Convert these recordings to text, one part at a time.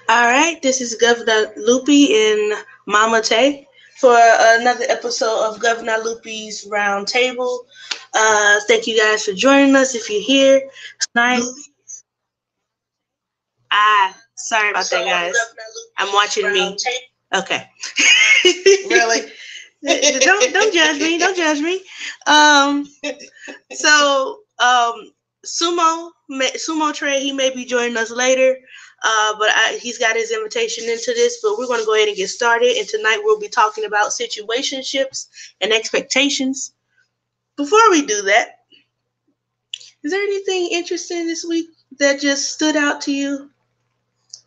All right, this is Governor LoOpy and Mama Tay for another episode of Governor LoOpy's Round Table. Thank you guys for joining us. If you're here tonight, sorry about that, guys. I'm watching me. Okay. Really? Don't judge me. Don't judge me. Um, so Sumo Trey, he may be joining us later. But he's got his invitation into this, but we're going to go ahead and get started. And tonight we'll be talking about situationships and expectations. Before we do that, is there anything interesting this week that just stood out to you?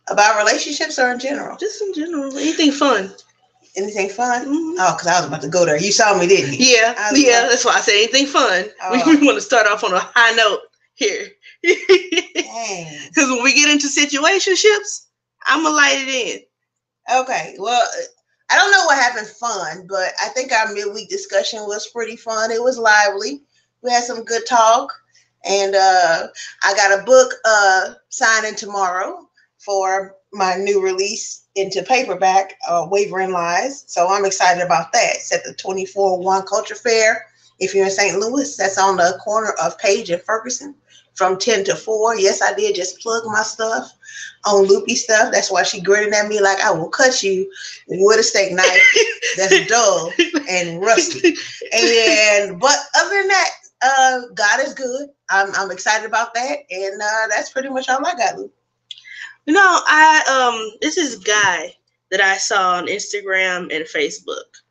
About relationships or in general? Just in general. Anything fun? Anything fun? Mm-hmm. Oh, because I was about to go there. You saw me, didn't you? Yeah, that's why I said anything fun. We want to start off on a high note here. Because when we get into situationships, I'm going to light it in. Okay, well, I don't know what happened fun, but I think our midweek discussion was pretty fun. It was lively. We had some good talk, and I got a book signing tomorrow for my new release into paperback, Wavering Lies. So I'm excited about that. It's at the 24-1 Culture Fair. If you're in St. Louis, that's on the corner of Page and Ferguson from 10 to 4. Yes, I did just plug my stuff on LoOpy stuff. That's why she grinning at me like I will cut you with a steak knife that's dull and rusty. But other than that, God is good. I'm excited about that, and that's pretty much all I got, Luke. You know, this is a guy that I saw on Instagram and Facebook,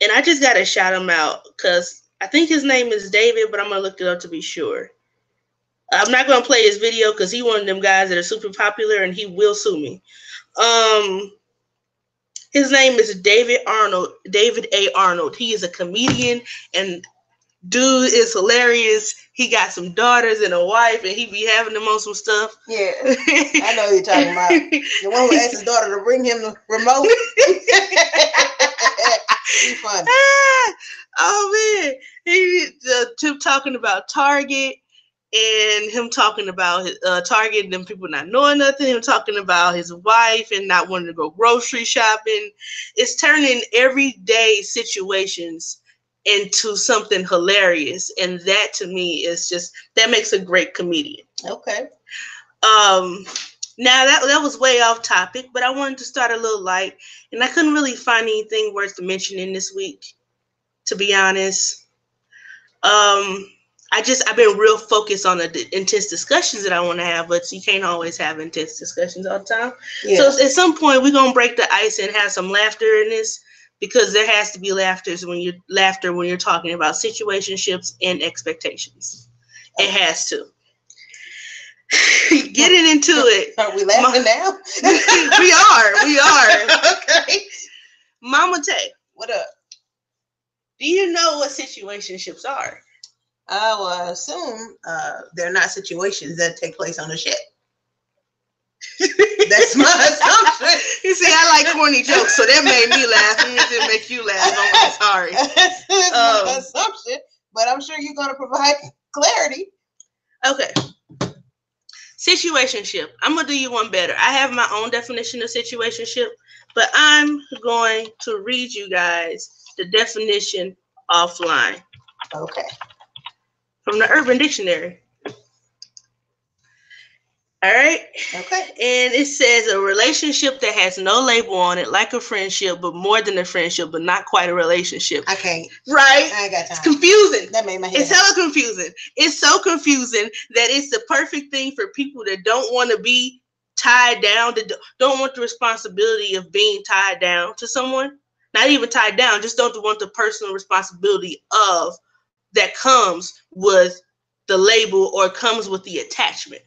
and I just gotta shout him out because I think his name is David, but I'm gonna look it up to be sure. I'm not gonna play his video because he one of them guys that are super popular and he will sue me. His name is David A. Arnold. He is a comedian and dude is hilarious. He got some daughters and a wife, and he be having them on some stuff. Yeah, I know who you're talking about. The one who asked his daughter to bring him the remote. He's funny. Oh man, he talking about Target. And him talking about his Target and them people not knowing nothing. Him talking about his wife and not wanting to go grocery shopping. It's turning everyday situations into something hilarious. And that to me is just, that makes a great comedian. Okay. Now that was way off topic, but I wanted to start a little light. And I couldn't really find anything worth mentioning this week, to be honest. I've been real focused on the intense discussions that I want to have, but you can't always have intense discussions all the time. Yeah. So at some point, we're going to break the ice and have some laughter in this, because there has to be laughter when you're talking about situationships and expectations. It has to. Getting into it. Are we laughing now? We are. Okay. Mama Tay. What up? Do you know what situationships are? I will assume they're not situations that take place on the ship. That's my assumption. You see, I like corny jokes, so that made me laugh. It didn't make you laugh. I'm sorry. That's my assumption, but I'm sure you're going to provide clarity. Okay. Situationship. I'm going to do you one better. I have my own definition of situationship, but I'm going to read you guys the definition offline. Okay. From the Urban Dictionary. All right. Okay. And it says a relationship that has no label on it, like a friendship, but more than a friendship, but not quite a relationship. I can't. Right? I ain't got time. It's confusing. That made my head. It's hella confusing. It's so confusing that it's the perfect thing for people that don't want to be tied down, that don't want the responsibility of being tied down to someone. Not even tied down, just don't want the personal responsibility of that comes with the label or comes with the attachment.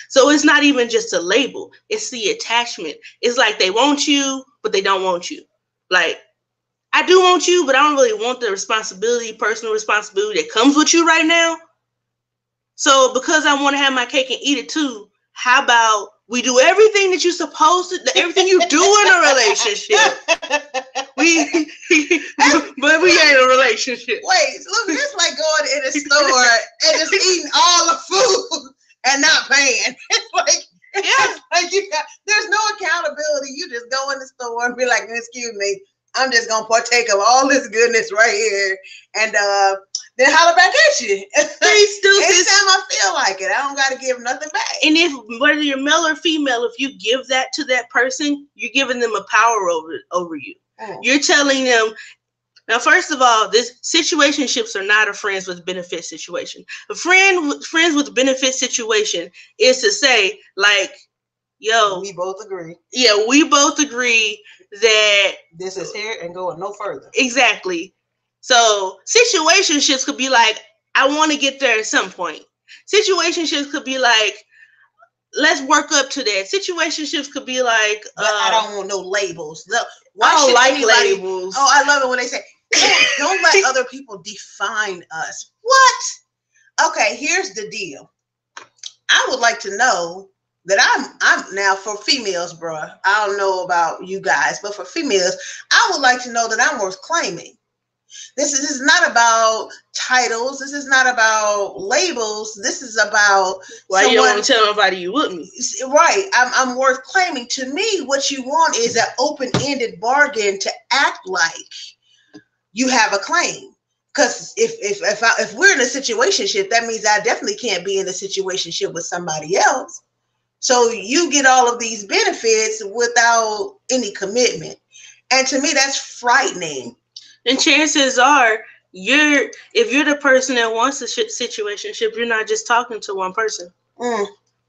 So it's not even just a label, it's the attachment. It's like they want you, but they don't want you. Like, I do want you, but I don't really want the responsibility, personal responsibility that comes with you right now. So because I want to have my cake and eat it too, how about we do everything that you're supposed to, everything you do in a relationship. But we ain't in a relationship. Wait, look, it's like going in a store and just eating all the food and not paying. It's like, Yeah. Like there's no accountability. You just go in the store and be like, excuse me, I'm just gonna partake of all this goodness right here, and then holler back at you. Anytime I feel like it, I don't gotta give nothing back. And if whether you're male or female, if you give that to that person, you're giving them a power over you. You're telling them. Now, first of all, this situationships are not a friends with benefit situation. A friends with benefit situation is to say, like, yo, we both agree. Yeah, we both agree that this is here and going no further. Exactly. So situationships could be like, I want to get there at some point. Situationships could be like, let's work up to that. Situationships could be like, but I don't want no labels. I don't like labels. Oh, I love it when they say, don't let other people define us. What? Okay, here's the deal. I would like to know that I'm now for females, bruh. I don't know about you guys, but for females, I would like to know that I'm worth claiming. This is not about titles. This is not about labels. This is about why you don't want to tell nobody you with me. Right. I'm worth claiming. To me, what you want is an open-ended bargain to act like you have a claim. Because if we're in a situationship, that means I definitely can't be in a situationship with somebody else. So you get all of these benefits without any commitment. And to me, that's frightening. And chances are, if you're the person that wants a situationship, you're not just talking to one person.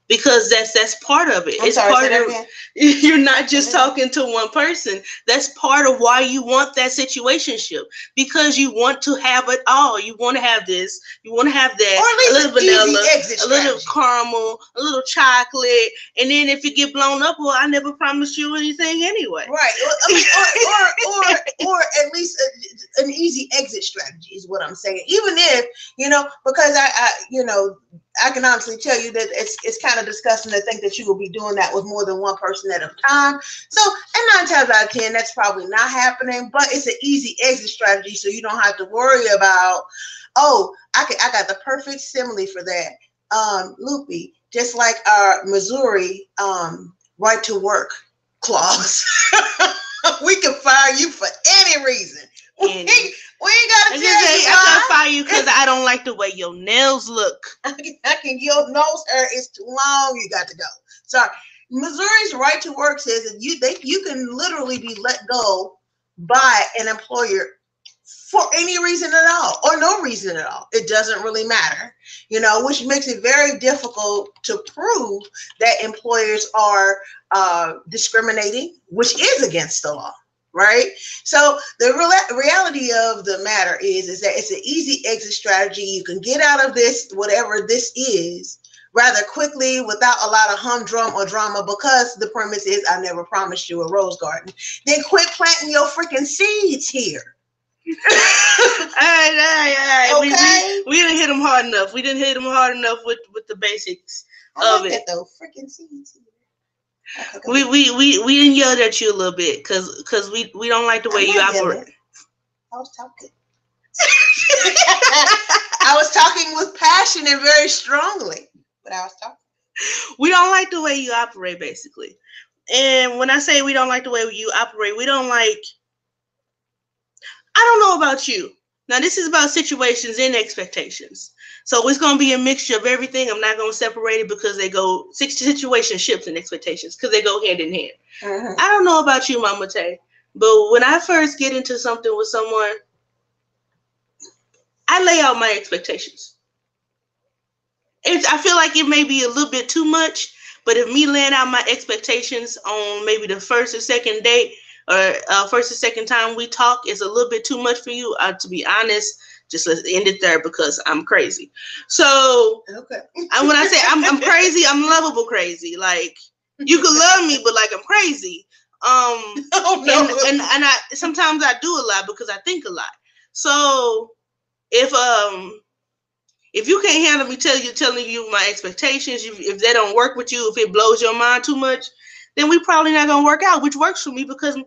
Because that's part of it. It's part of you're not just talking to one person. That's part of why you want that situationship, because you want to have it all. You want to have this, you want to have that, or at least a little vanilla, a little caramel, a little chocolate, and then if you get blown up, well, I never promised you anything anyway. Right. I mean, or at least an easy exit strategy is what I'm saying. Even if, because I can honestly tell you that it's kind of disgusting to think that you will be doing that with more than one person at a time. So, and 9 times out of 10, that's probably not happening, but it's an easy exit strategy. So you don't have to worry about, I got the perfect simile for that. LoOpy, just like our Missouri right to work clause, we can fire you for any reason. We ain't gotta tell you. I can fire you because I don't like the way your nails look. Your nose hair is too long. You got to go. Sorry. Missouri's right to work says that you can literally be let go by an employer for any reason at all, or no reason at all. It doesn't really matter, which makes it very difficult to prove that employers are discriminating, which is against the law. Right. So the reality of the matter is that it's an easy exit strategy. You can get out of this, whatever this is, rather quickly without a lot of humdrum or drama, because the premise is I never promised you a rose garden. Then quit planting your freaking seeds here. All right. Okay. We didn't hit them hard enough. We didn't hit them hard enough with the basics of it. Though, freaking seeds here. We didn't yell at you a little bit because we don't like the way you operate. I was talking. I was talking with passion and very strongly, but I was talking. We don't like the way you operate, basically. And when I say we don't like the way you operate, we don't like. I don't know about you. Now this is about situations and expectations. So it's going to be a mixture of everything. I'm not going to separate it because they go situationships and expectations because they go hand in hand. I don't know about you, Mama Tay, but when I first get into something with someone, I lay out my expectations. I feel like it may be a little bit too much, but if me laying out my expectations on maybe the first or second date or first or second time we talk is a little bit too much for you, to be honest, just let's end it there because I'm crazy. So okay. When I say I'm crazy, I'm lovable crazy. Like you could love me, but like I'm crazy. And I sometimes I do a lot because I think a lot. So if you can't handle me telling you my expectations, if they don't work with you, if it blows your mind too much, then we probably not gonna work out, which works for me because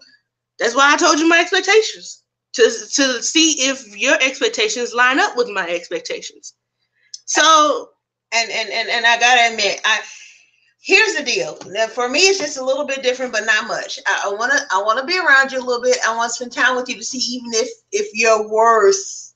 that's why I told you my expectations. To see if your expectations line up with my expectations. So and I gotta admit, here's the deal. Now, for me, it's just a little bit different, but not much. I wanna be around you a little bit. I want to spend time with you to see even if you're worth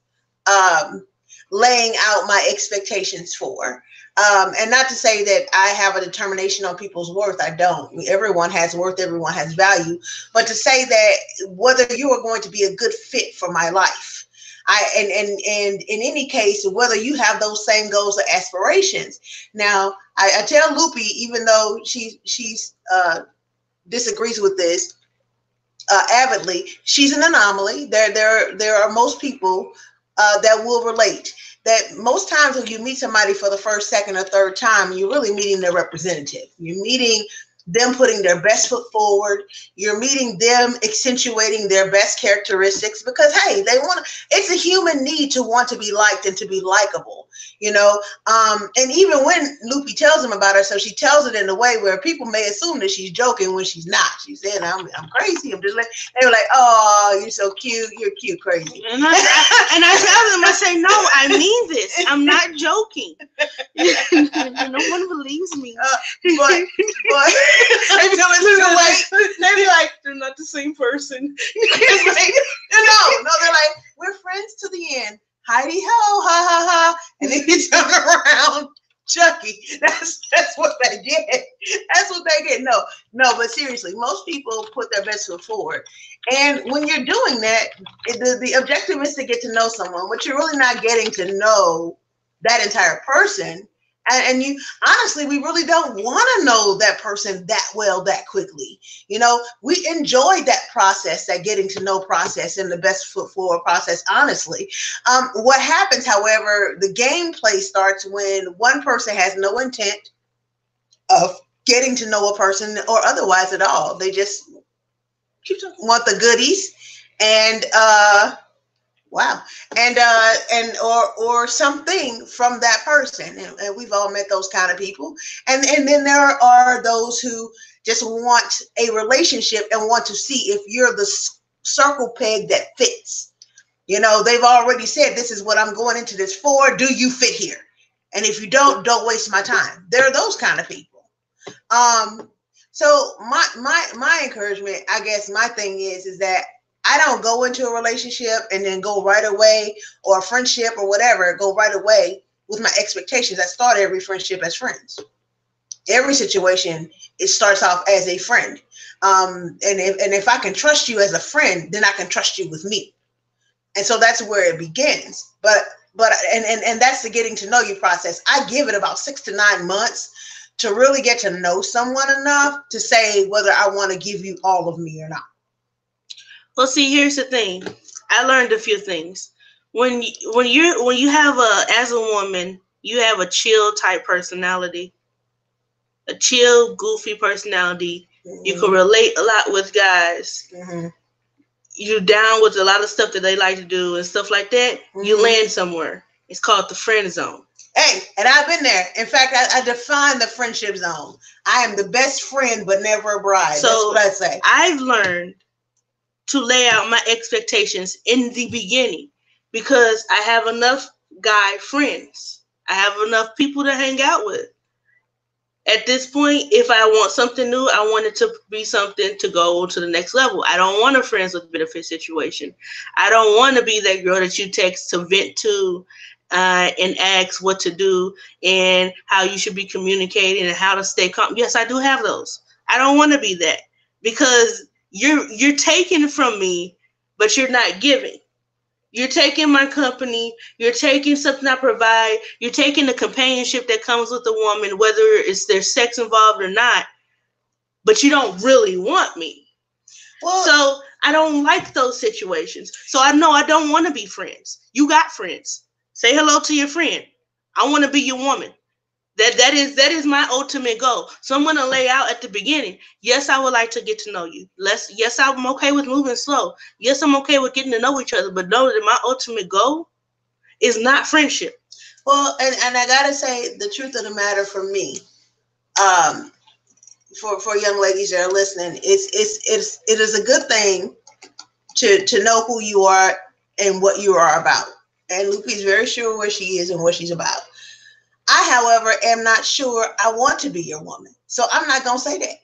laying out my expectations for. And not to say that I have a determination on people's worth. I don't. Everyone has worth. Everyone has value. But to say that whether you are going to be a good fit for my life. And in any case, whether you have those same goals or aspirations. Now, I tell LoOpy, even though she disagrees with this avidly, she's an anomaly. There are most people that will relate. That most times when you meet somebody for the first, second, or third time, you're really meeting their representative. You're meeting them putting their best foot forward. You're meeting them accentuating their best characteristics because, hey, it's a human need to want to be liked and to be likable, you know? And even when LoOpy tells them about her, so she tells it in a way where people may assume that she's joking when she's not. She's saying, I'm crazy. I'm just like, they were like, oh, you're so cute. You're cute, crazy. And I tell them, I say, no, I mean this. I'm not joking. No one believes me. But maybe like they're not the same person. Like, no, they're like, we're friends to the end. Heidi ho, ha ha ha, and then you turn around, Chucky. That's what they get. That's what they get. No, but seriously, most people put their best foot forward, and when you're doing that, the objective is to get to know someone, but you're really not getting to know that entire person. And you honestly, we really don't want to know that person that well that quickly. You know, we enjoy that process, that getting to know process and the best foot forward process, honestly. What happens, however, the gameplay starts when one person has no intent of getting to know a person or otherwise at all. They just want the goodies and wow. And or something from that person. And we've all met those kind of people. And then there are those who just want a relationship and want to see if you're the circle peg that fits. You know, they've already said, this is what I'm going into this for. Do you fit here? And if you don't waste my time. There are those kind of people. So my encouragement, I guess my thing is that I don't go into a relationship and then go right away, or a friendship or whatever, go right away with my expectations. I start every friendship as friends. Every situation, it starts off as a friend. And if I can trust you as a friend, then I can trust you with me. And so that's where it begins. But that's the getting to know you process. I give it about 6 to 9 months to really get to know someone enough to say whether I want to give you all of me or not. Well, see, here's the thing. I learned a few things. When you have as a woman, you have a chill type personality, a chill, goofy personality. Mm-hmm. You can relate a lot with guys. Mm-hmm. You're down with a lot of stuff that they like to do and stuff like that. Mm-hmm. You land somewhere. It's called the friend zone. Hey, and I've been there. In fact, I define the friendship zone. I am the best friend, but never a bride. So that's what I say. I've learned to lay out my expectations in the beginning because I have enough guy friends. I have enough people to hang out with. At this point, if I want something new, I want it to be something to go to the next level. I don't want a friends with benefit situation. I don't want to be that girl that you text to vent to and ask what to do and how you should be communicating and how to stay calm. Yes, I do have those. I don't want to be that because you're taking from me, but you're not giving. You're taking my company. You're taking something I provide. You're taking the companionship that comes with a woman, whether there's sex involved or not, but you don't really want me. Well, so I don't like those situations. So I know I don't want to be friends. You got friends. Say hello to your friend. I want to be your woman. That is my ultimate goal. So I'm going to lay out at the beginning. Yes, I would like to get to know you. Yes, I'm okay with moving slow. Yes, I'm okay with getting to know each other. But know that my ultimate goal is not friendship. Well, and I got to say the truth of the matter for me, for young ladies that are listening, it is a good thing to know who you are and what you are about. And LoOpy is very sure where she is and what she's about. I, however, am not sure I want to be your woman. So I'm not going to say that.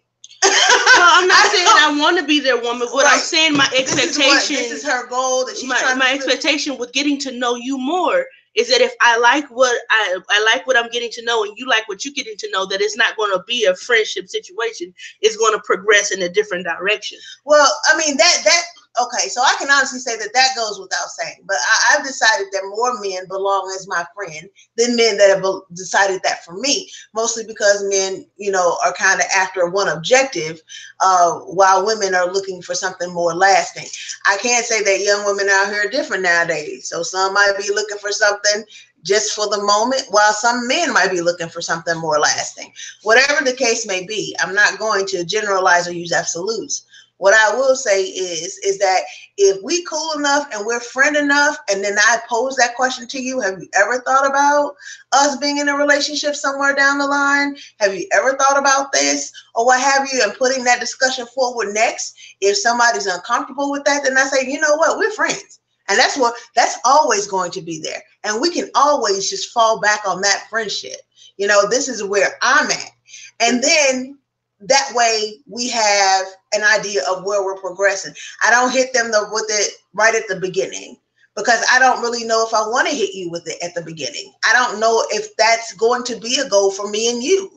Well, I'm not saying I want to be their woman, but I'm saying my expectation. This is her goal that she's trying to my expectation with getting to know you more is that if I like what I like what I'm getting to know, and you like what you're getting to know, that it's not going to be a friendship situation. It's going to progress in a different direction. Well, I mean that okay, so I can honestly say that goes without saying, but I've decided that more men belong as my friend than men that have decided that for me, mostly because men, you know, are kind of after one objective, while women are looking for something more lasting. I can't say that young women out here are different nowadays. So some might be looking for something just for the moment, while some men might be looking for something more lasting. Whatever the case may be, I'm not going to generalize or use absolutes. What I will say is that if we cool enough and we're friend enough, and then I pose that question to you, have you ever thought about us being in a relationship somewhere down the line? Have you ever thought about this or what have you? And putting that discussion forward next. If somebody's uncomfortable with that, then I say, you know what, we're friends. And that's always going to be there. And we can always just fall back on that friendship. You know, this is where I'm at. And then that way we have an idea of where we're progressing. I don't hit them with it right at the beginning, because I don't really know if I want to hit you with it at the beginning. I don't know if that's going to be a goal for me and you.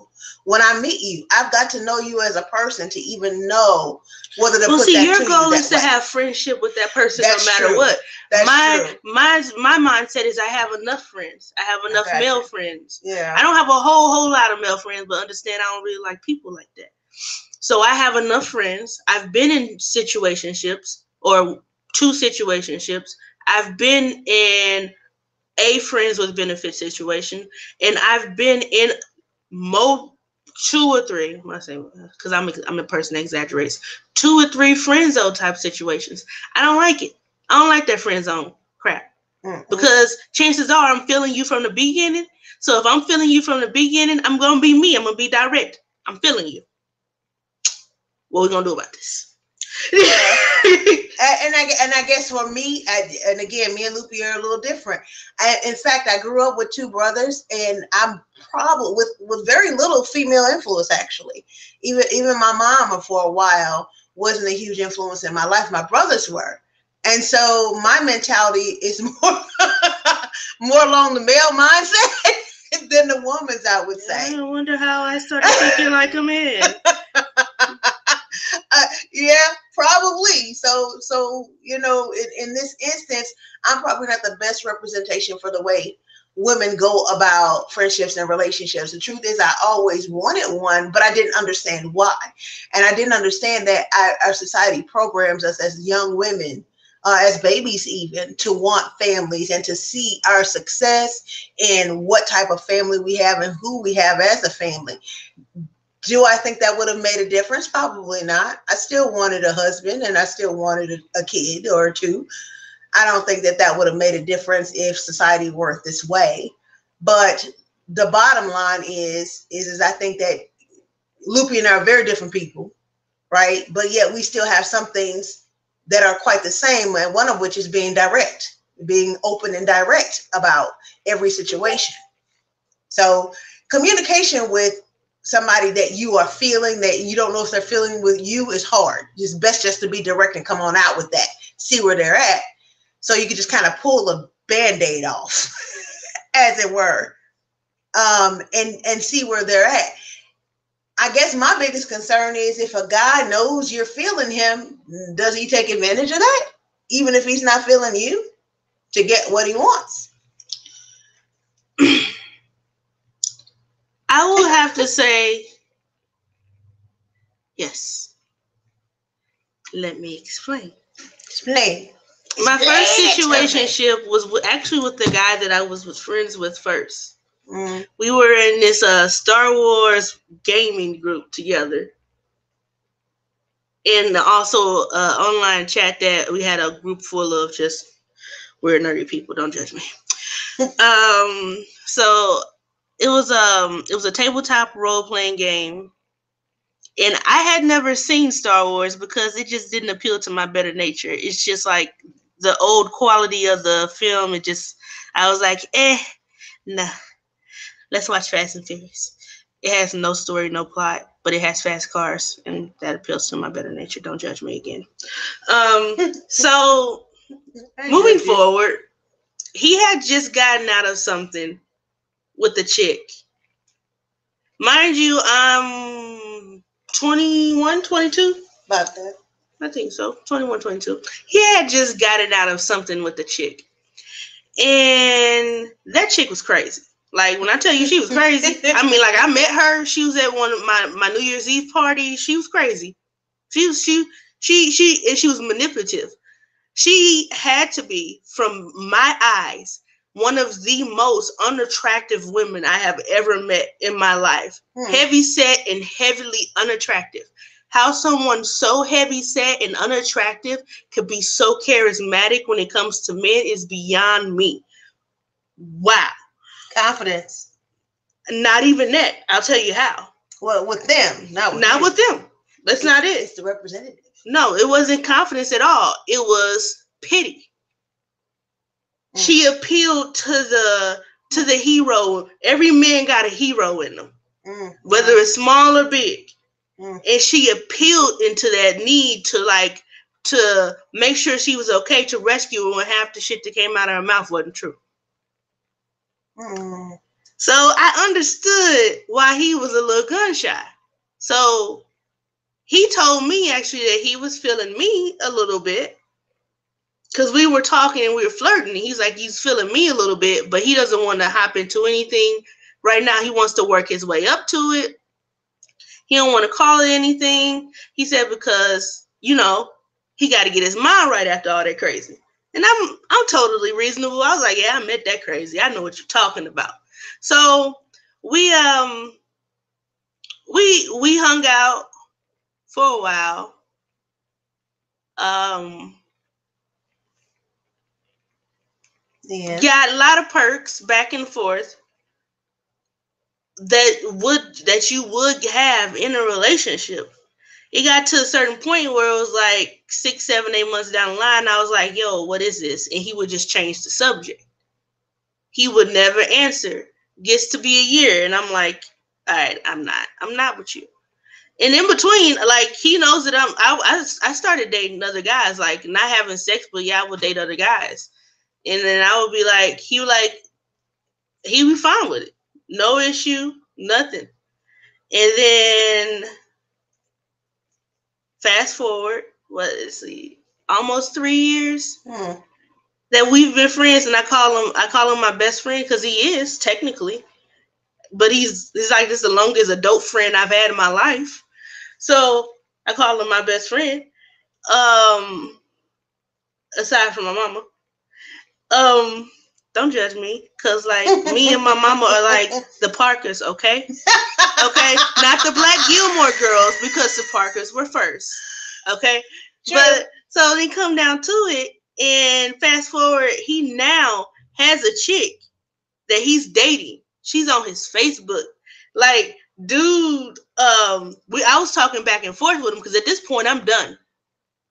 When I meet you, I've got to know you as a person to even know whether to put that to you that way. Your goal is to have friendship with that person no matter what. My mindset is I have enough friends. I have enough male friends. Yeah. I don't have a whole lot of male friends, but understand I don't really like people like that. So I have enough friends. I've been in situationships, or 2 situationships. I've been in a friends with benefit situation, and I've been in 2 or 3. I say because I'm a person that exaggerates. 2 or 3 friend zone type situations. I don't like it. I don't like that friend zone crap. Mm-hmm. Because chances are I'm feeling you from the beginning. So if I'm feeling you from the beginning, I'm gonna be me. I'm gonna be direct. I'm feeling you. What are we gonna do about this? And I guess for me, and again, me and Loopy are a little different. In fact, I grew up with 2 brothers, and I'm probably with very little female influence, actually. Even my mama for a while wasn't a huge influence in my life. My brothers were. And so my mentality is more along the male mindset than the woman's, I would say. I wonder how I started thinking like a man. Yeah, probably. So you know, in this instance, I'm probably not the best representation for the way women go about friendships and relationships. The truth is, I always wanted one, but I didn't understand why. And I didn't understand that our society programs us as young women, as babies even, to want families and to see our success in what type of family we have and who we have as a family. Do I think that would have made a difference? Probably not. I still wanted a husband, and I still wanted a kid or 2. I don't think that would have made a difference if society worked this way. But the bottom line is I think that Loopy and I are very different people, right? But yet we still have some things that are quite the same, and one of which is being direct, being open and direct about every situation. So communication with somebody that you are feeling, that you don't know if they're feeling with you, is hard. It's best just to be direct and come on out with that. See where they're at, so you can just kind of pull a Band-Aid off, as it were, and see where they're at. I guess my biggest concern is if a guy knows you're feeling him, does he take advantage of that, even if he's not feeling you, to get what he wants? I will have to say yes. Let me explain. Explain. My first situationship was actually with the guy that I was friends with first. Mm. We were in this Star Wars gaming group together. And also online chat that we had a group full of just weird nerdy people. Don't judge me. So it was a tabletop role-playing game, and I had never seen Star Wars because it just didn't appeal to my better nature. It's just like the old quality of the film. I was like, nah. let's watch Fast and Furious. It has no story, no plot, but it has fast cars, and that appeals to my better nature. Don't judge me again. So moving forward, he had just gotten out of something with the chick. Mind you, I'm 21, 22. About that. I think so. 21, 22. He had just gotten out of something with the chick. And that chick was crazy. Like, when I tell you she was crazy, I mean, like, I met her. She was at one of my New Year's Eve parties. She was crazy. She was manipulative. She had to be, from my eyes, one of the most unattractive women I have ever met in my life. Heavy set and heavily unattractive. How someone so heavy set and unattractive could be so charismatic when it comes to men is beyond me. Wow. Confidence. Not even that. I'll tell you how. Well, with them, not with them. That's not it. It's the representative. No, it wasn't confidence at all. It was pity. She appealed to the hero. Every man got a hero in them, whether it's small or big. And she appealed into that need to make sure she was okay, to rescue her when half the shit that came out of her mouth wasn't true. So I understood why he was a little gun shy. So he told me actually that he was feeling me a little bit, because we were talking and we were flirting. He's like, he's feeling me a little bit, but he doesn't want to hop into anything right now. He wants to work his way up to it. He don't want to call it anything. He said because, he got to get his mind right after all that crazy. And I'm totally reasonable. I was like, yeah, I met that crazy. I know what you're talking about. So we hung out for a while. Got a lot of perks back and forth that you would have in a relationship. It got to a certain point where it was like 6, 7, 8 months down the line. I was like, yo, what is this? And he would just change the subject. He would never answer. Gets to be a year. And I'm like, all right, I'm not with you. And in between, like, he knows that I started dating other guys, like not having sex, but yeah, I would date other guys. And then I would be like, he'd be fine with it. No issue, nothing. And then fast forward, almost 3 years that we've been friends, and I call him my best friend because he is technically, but he's like, this is the longest adult friend I've had in my life. So I call him my best friend. Aside from my mama. Don't judge me, because like me and my mama are like the Parkers, okay? Okay? Not the Black Gilmore Girls, because the Parkers were first. Okay? Sure. But so they come down to it, and fast forward, he now has a chick that he's dating. She's on his Facebook. Like, dude, I was talking back and forth with him, because at this point I'm done.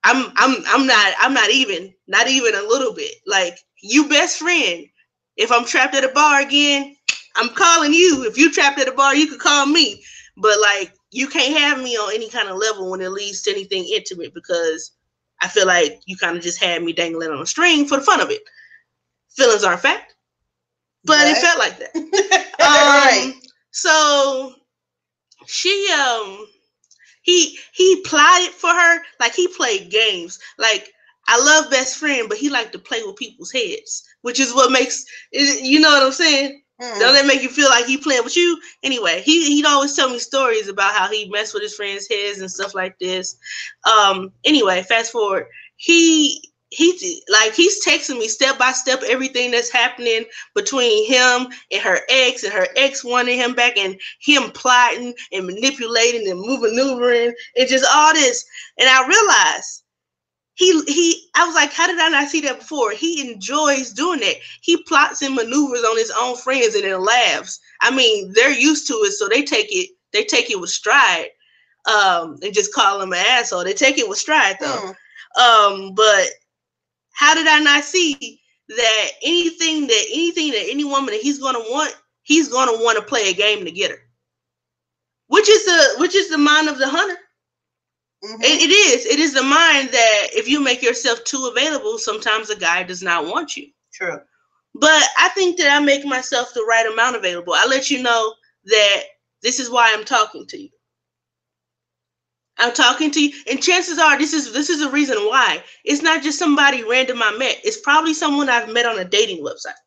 I'm not even a little bit. Like, you best friend. If I'm trapped at a bar again, I'm calling you. If you trapped at a bar, you could call me. But like, you can't have me on any kind of level when it leads to anything intimate, because I feel like you kind of just had me dangling on a string for the fun of it. Feelings aren't fact, but it felt like that. Right. So he plotted for her. Like, he played games. Like, I love best friend, but he liked to play with people's heads, which is what makes, you know what I'm saying? Don't that make you feel like he playing with you? Anyway, he'd always tell me stories about how he messed with his friends' heads and stuff like this. Anyway, fast forward, he's texting me step by step everything that's happening between him and her ex wanting him back, and him plotting and manipulating and maneuvering and just all this. And I realized I was like, how did I not see that before? He enjoys doing that. He plots and maneuvers on his own friends and then laughs. I mean, they're used to it, so they take it with stride. And just call him an asshole. They take it with stride though. But how did I not see that anything that any woman that he's gonna want, he's going to want to play a game to get her. Which is the mind of the hunter. Mm-hmm. It is the mind that if you make yourself too available, sometimes a guy does not want you. True. But I think that I make myself the right amount available. I let you know that this is why I'm talking to you. I'm talking to you, and chances are this is the reason why. It's not just somebody random I met. It's probably someone I've met on a dating website.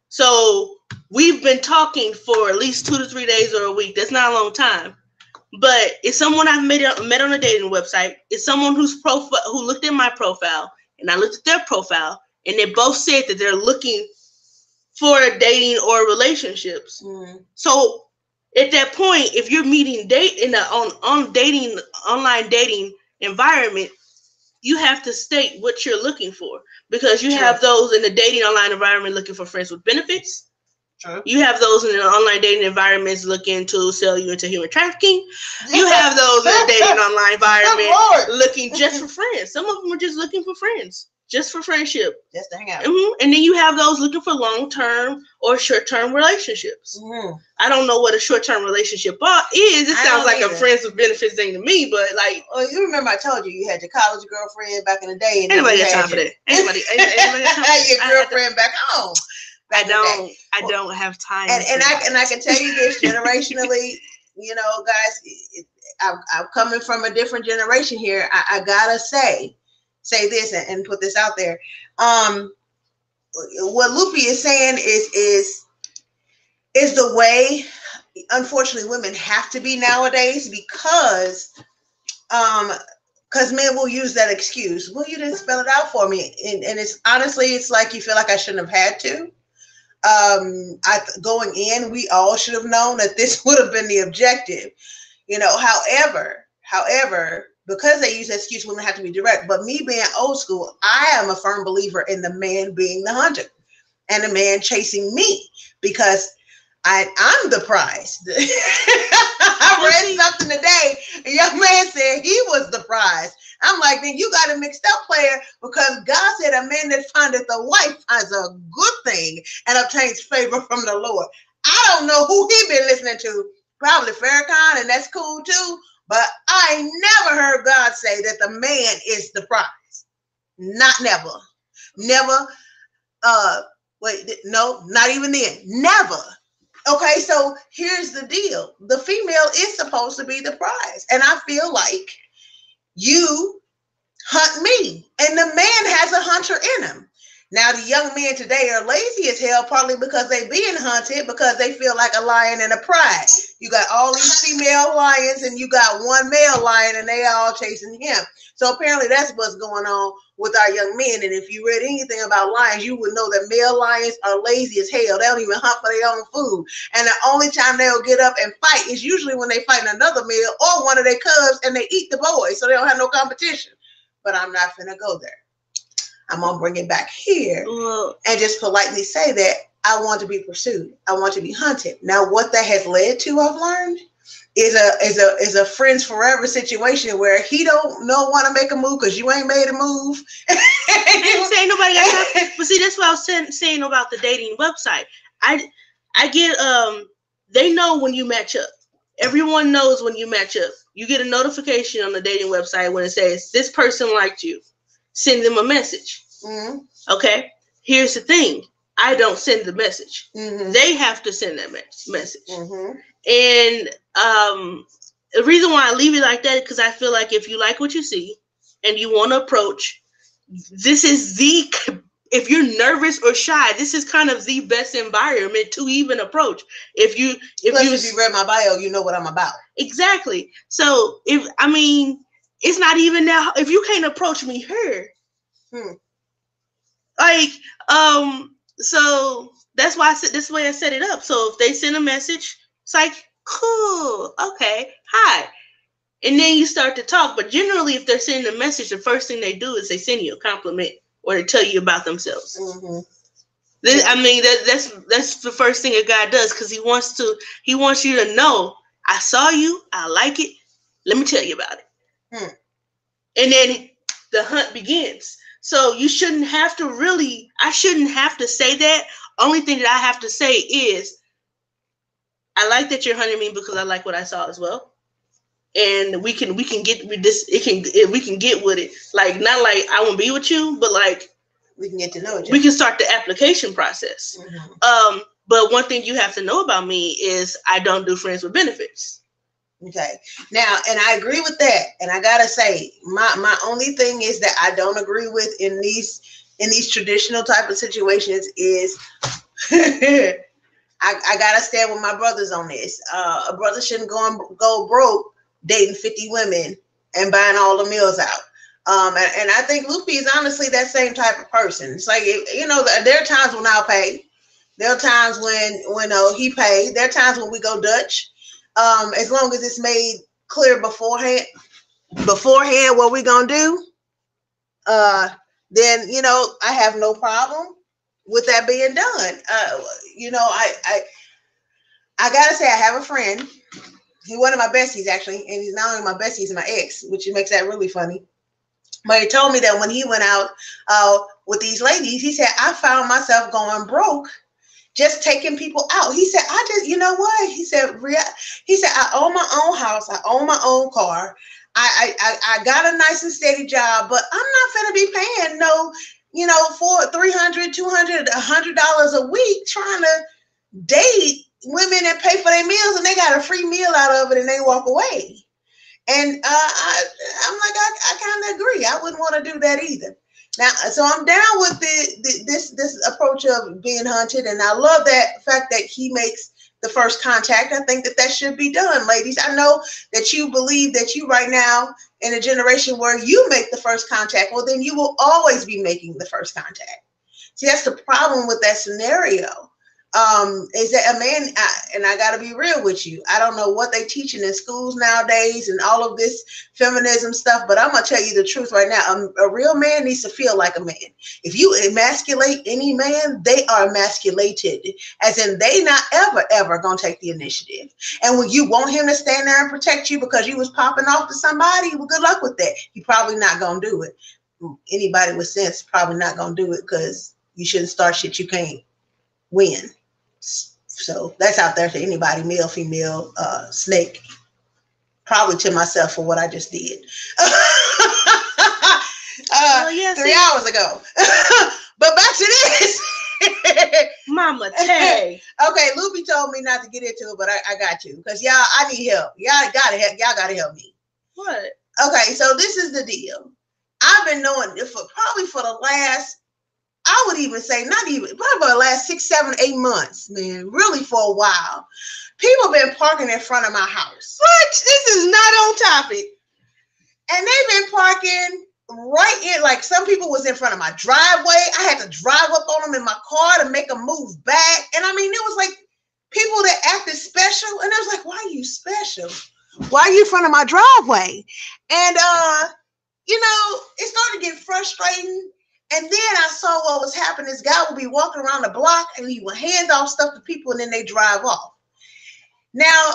So we've been talking for at least 2 to 3 days or a week. That's not a long time. But it's someone I've met on a dating website. It's someone who looked at my profile, and I looked at their profile, and they both said that they're looking for dating or relationships. So at that point, if you're meeting online dating environment, you have to state what you're looking for, because you have those in the dating online environment looking for friends with benefits. True. You have those in the online dating environments looking to sell you into human trafficking. You have those in the dating online environment looking just for friends. Some of them are just looking for friends, just for friendship. Just to hang out. And then you have those looking for long-term or short-term relationships. I don't know what a short-term relationship is. It sounds like a friends with benefits thing to me, but like... Well, you remember I told you had your college girlfriend back in the day. And anybody got time for that? Anybody your girlfriend back home. I don't have time. And I can tell you this generationally, you know, guys, I'm coming from a different generation here. I gotta say this and put this out there. What LoOpy is saying is the way, unfortunately, women have to be nowadays, because men will use that excuse. Well, you didn't spell it out for me, and it's honestly, it's like you feel like I shouldn't have had to. Going in, we all should have known that this would have been the objective, you know. However, because they use that excuse, women have to be direct. But me being old school, I am a firm believer in the man being the hunter and the man chasing me, because I'm the prize. I read something today. A young man said he was the prize. I'm like, then you got it mixed up, player, because God said a man that findeth a wife finds a good thing and obtains favor from the Lord. I don't know who he been listening to. Probably Farrakhan, and that's cool too. But I never heard God say that the man is the prize. Never. Wait, no, not even then. Never. Okay, so here's the deal. The female is supposed to be the prize. And I feel like you hunt me. And the man has a hunter in him. Now, the young men today are lazy as hell, partly because they being hunted, because they feel like a lion and a prize. You got all these female lions and you got one male lion, and they all chasing him. So apparently that's what's going on with our young men. And if you read anything about lions, you would know that male lions are lazy as hell. They don't even hunt for their own food. And the only time they'll get up and fight is usually when they fight another male or one of their cubs, and they eat the boys, so they don't have no competition. But I'm not finna go there. I'm gonna bring it back here and just politely say that I want to be pursued. I want to be hunted. Now, what that has led to, I've learned, is a friends forever situation where he don't want to make a move because you ain't made a move. I didn't say nobody got time. But see, that's what I was saying about the dating website. I get they know when you match up. Everyone knows when you match up. You get a notification on the dating website when it says this person liked you. Send them a message. Okay. Here's the thing. I don't send the message. They have to send that message. And the reason why I leave it like that is because I feel like if you like what you see and you want to approach, this is if you're nervous or shy, this is kind of the best environment to even approach. If you read my bio, you know what I'm about. Exactly. So it's not even that. If you can't approach me here, so that's why this way I set it up. So if they send a message, it's like, cool, okay, hi, and then you start to talk. But generally, if they're sending a message, the first thing they do is they send you a compliment or they tell you about themselves. That's the first thing a guy does, because he wants you to know, I saw you, I like it. Let me tell you about it. And then the hunt begins. So I shouldn't have to say that. Only thing that I have to say is, I like that you're hunting me because I like what I saw as well. And we can get with this. We can get with it. Like, not like I won't be with you, but like we can get to know each other. We can start the application process. But one thing you have to know about me is I don't do friends with benefits. Okay. Now, and I agree with that. And I gotta say, my only thing is that I don't agree with in these traditional type of situations is I gotta stand with my brothers on this. A brother shouldn't go broke dating 50 women and buying all the meals out. And I think LoOpy is honestly that same type of person. It's like, you know, there are times when I'll pay. There are times when he paid. There are times when we go Dutch. As long as it's made clear beforehand what we're gonna do, then, you know, I have no problem with that being done. You know, I gotta say, I have a friend. He's one of my besties, actually, and he's not only my bestie, he's my ex, which makes that really funny. But he told me that when he went out with these ladies, he said, I found myself going broke just taking people out. He said, you know what? He said, I own my own house. I own my own car. I got a nice and steady job, but I'm not going to be paying no, you know, for $300, $200, $100 a week trying to date women and pay for their meals, and they got a free meal out of it and they walk away. And I'm like, I kind of agree. I wouldn't want to do that either. Now, so I'm down with this approach of being hunted, and I love that fact that he makes the first contact. I think that should be done, ladies. I know that you believe that you right now in a generation where you make the first contact. Well, then you will always be making the first contact. See, that's the problem with that scenario. Is that a man, and I got to be real with you, I don't know what they teaching in schools nowadays and all of this feminism stuff, but I'm going to tell you the truth right now. A real man needs to feel like a man. If you emasculate any man, they are emasculated, as in they not ever going to take the initiative. And when you want him to stand there and protect you because you was popping off to somebody, well, good luck with that. He probably not going to do it. Anybody with sense probably not going to do it, because you shouldn't start shit you can't win. So that's out there to anybody, male, female, snake. Probably to myself for what I just did. 3 hours ago. But back to this. Mama Tay. Okay, LoOpy told me not to get into it, but I got to, because y'all, I need help. Y'all gotta help me. What? Okay, so this is the deal. I've been knowing probably for the last, I would even say probably the last 6, 7, 8 months, man, really for a while. People have been parking in front of my house. What? This is not on topic. And they've been parking right in, like some people was in front of my driveway. I had to drive up on them in my car to make them move back. And I mean, it was like people that acted special. And I was like, why are you special? Why are you in front of my driveway? And, you know, it started getting frustrating. And then I saw what was happening. This guy would be walking around the block and he would hand off stuff to people and then they drive off. Now,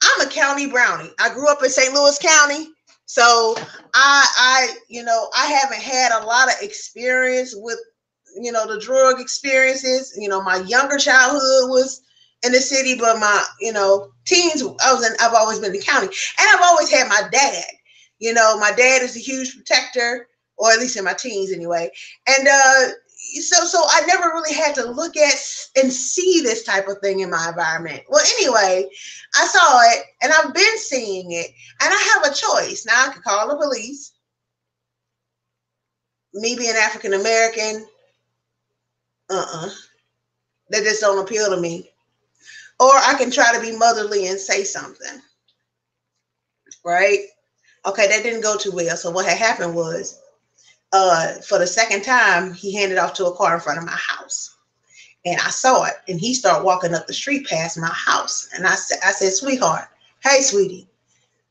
I'm a county brownie. I grew up in St. Louis County. So I haven't had a lot of experience with, you know, the drug experiences. You know, my younger childhood was in the city, but my, you know, teens, I've always been in the county. And I've always had my dad. You know, my dad is a huge protector, or at least in my teens anyway. And so I never really had to look at and see this type of thing in my environment. Well, anyway, I saw it and I've been seeing it, and I have a choice. Now I could call the police. Me being African American, that just don't appeal to me. Or I can try to be motherly and say something. Right? Okay, that didn't go too well. So what had happened was, for the second time, he handed off to a car in front of my house. And I saw it. And he started walking up the street past my house. And I said, sweetheart, hey, sweetie.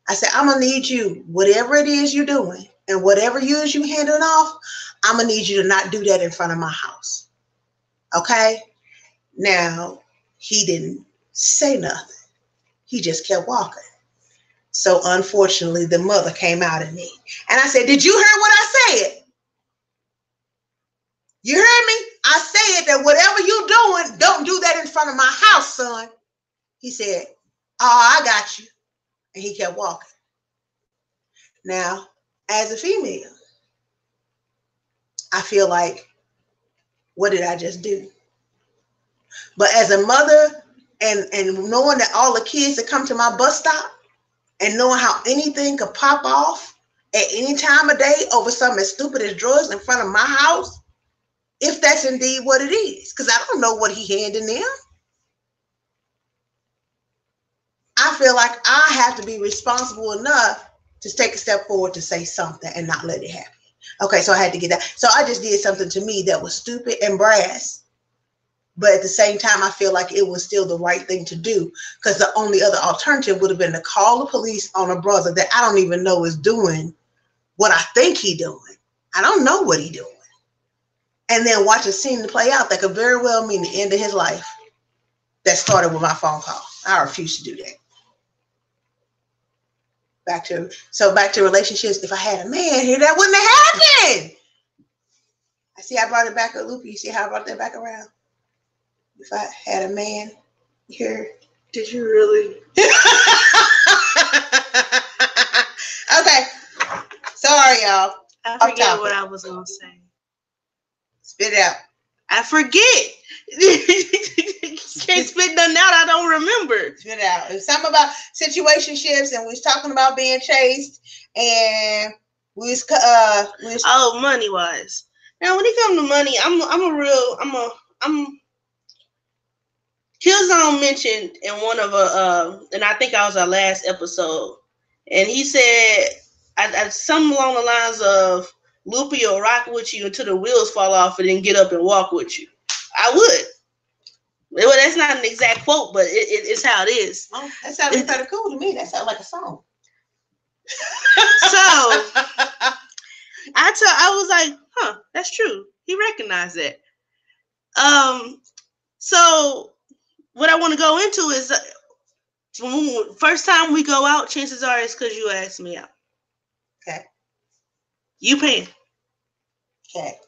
I said, I'm going to need you, whatever it is you're doing, and whatever you handing off, I'm going to need you to not do that in front of my house. Okay? Now, he didn't say nothing. He just kept walking. So unfortunately, the mother came out at me. And I said, did you hear what I said? You heard me? I said that whatever you're doing, don't do that in front of my house, son. He said, "Oh, I got you." And he kept walking. Now, as a female, I feel like, what did I just do? But as a mother, and knowing that all the kids that come to my bus stop, and knowing how anything could pop off at any time of day over something as stupid as drugs in front of my house, if that's indeed what it is, because I don't know what he handing them. I feel like I have to be responsible enough to take a step forward to say something and not let it happen. Okay, so I had to get that. So I just did something to me that was stupid and brass, but at the same time, I feel like it was still the right thing to do, because the only other alternative would have been to call the police on a brother that I don't even know is doing what I think he doing. I don't know what he doing. And then watch a scene to play out that could very well mean the end of his life that started with my phone call. I refuse to do that. Back to relationships. If I had a man here, that wouldn't have happened. I see I brought it back at LoOpy. You see how I brought that back around? If I had a man here. Did you really? Okay. Sorry, y'all. I forget what I was going to say. Spit it out. I forget. Can't spit nothing out. I don't remember. Spit it out. It's something about situationships, and we was talking about being chased, and we was oh, money wise. Now, when it comes to money, I'm Killzone mentioned in one of and I think I was our last episode, and he said something along the lines of, LoOpy will rock with you until the wheels fall off and then get up and walk with you. I would. Well, that's not an exact quote, but it's how it is. Oh, that sounded kind of cool to me. That sounded like a song. So I was like, huh, that's true. He recognized that. So what I want to go into is first time we go out, chances are it's because you asked me out. Okay. You paying. Okay.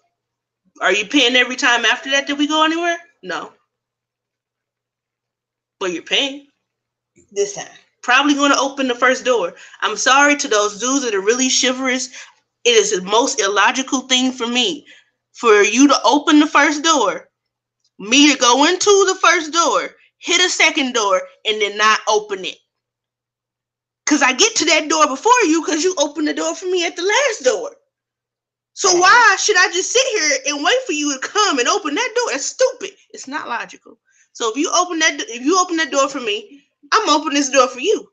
Are you paying every time after that we go anywhere? No. But you're paying. This time. Probably going to open the first door. I'm sorry to those dudes that are really chivalrous. It is the most illogical thing for me. For you to open the first door, me to go into the first door, hit a second door, and then not open it. Because I get to that door before you because you opened the door for me at the last door. So why should I just sit here and wait for you to come and open that door? That's stupid. It's not logical. So if you open that door for me, I'm opening this door for you.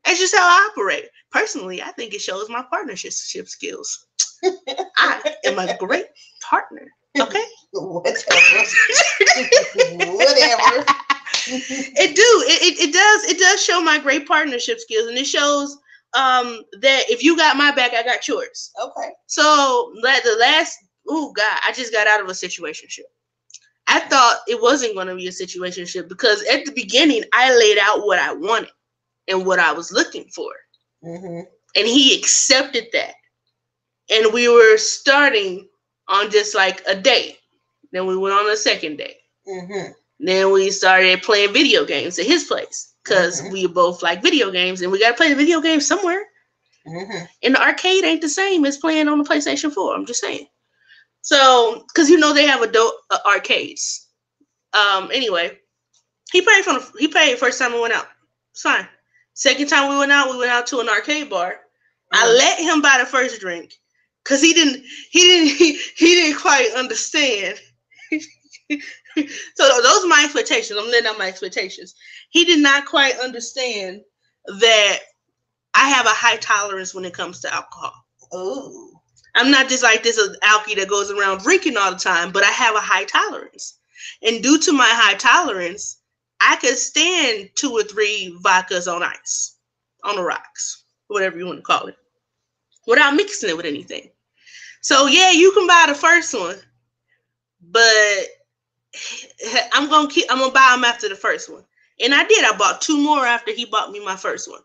That's just how I operate. Personally, I think it shows my partnership skills. I am a great partner. Okay? Whatever. It does show my great partnership skills, and it shows that if you got my back, I got yours. Okay. So I just got out of a situationship. I thought it wasn't going to be a situationship because at the beginning I laid out what I wanted and what I was looking for, and he accepted that, and we were starting on just like a date. Then we went on a second date. Then we started playing video games at his place because we both like video games, and we got to play the video games somewhere. And the arcade ain't the same as playing on the PlayStation 4. I'm just saying. So, because they have adult arcades. Anyway, he paid first time we went out. It's fine. Second time we went out to an arcade bar. I let him buy the first drink because he didn't quite understand. So those are my expectations. I'm letting out my expectations. He did not quite understand that I have a high tolerance when it comes to alcohol. Oh. I'm not just like this alkie that goes around drinking all the time, but I have a high tolerance. And due to my high tolerance, I could stand 2 or 3 vodkas on ice, on the rocks, whatever you want to call it, without mixing it with anything. So yeah, you can buy the first one, but I'm gonna buy them after the first one. And I did. I bought 2 more after he bought me my first one.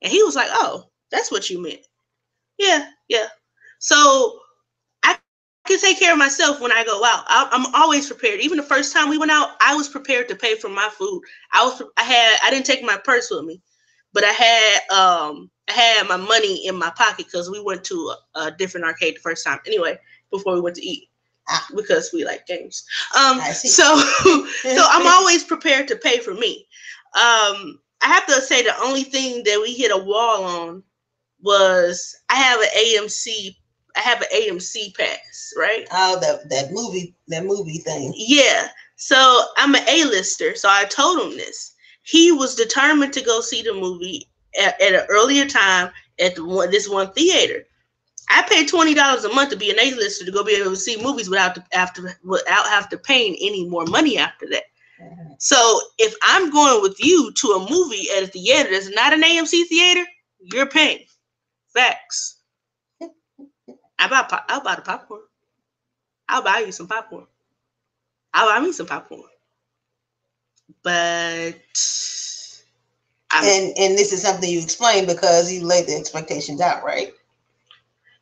And he was like, "Oh, that's what you meant." Yeah. So I can take care of myself when I go out. I'm always prepared. Even the first time we went out, I was prepared to pay for my food. I didn't take my purse with me, but I had my money in my pocket because we went to a different arcade the first time. Anyway, before we went to eat. Because we like games. So I'm always prepared to pay for me. I have to say the only thing that we hit a wall on was I have an AMC pass, right? Oh, that movie thing. Yeah. So I'm an A-lister. So I told him this. He was determined to go see the movie at an earlier time at this one theater. I pay $20 a month to be an A-lister to go be able to see movies without after paying any more money after that. Mm-hmm. So if I'm going with you to a movie at a theater that's not an AMC theater, you're paying. Facts. I'll buy the popcorn. I'll buy you some popcorn. I'll buy me some popcorn. But and this is something you explained because you laid the expectations out, right?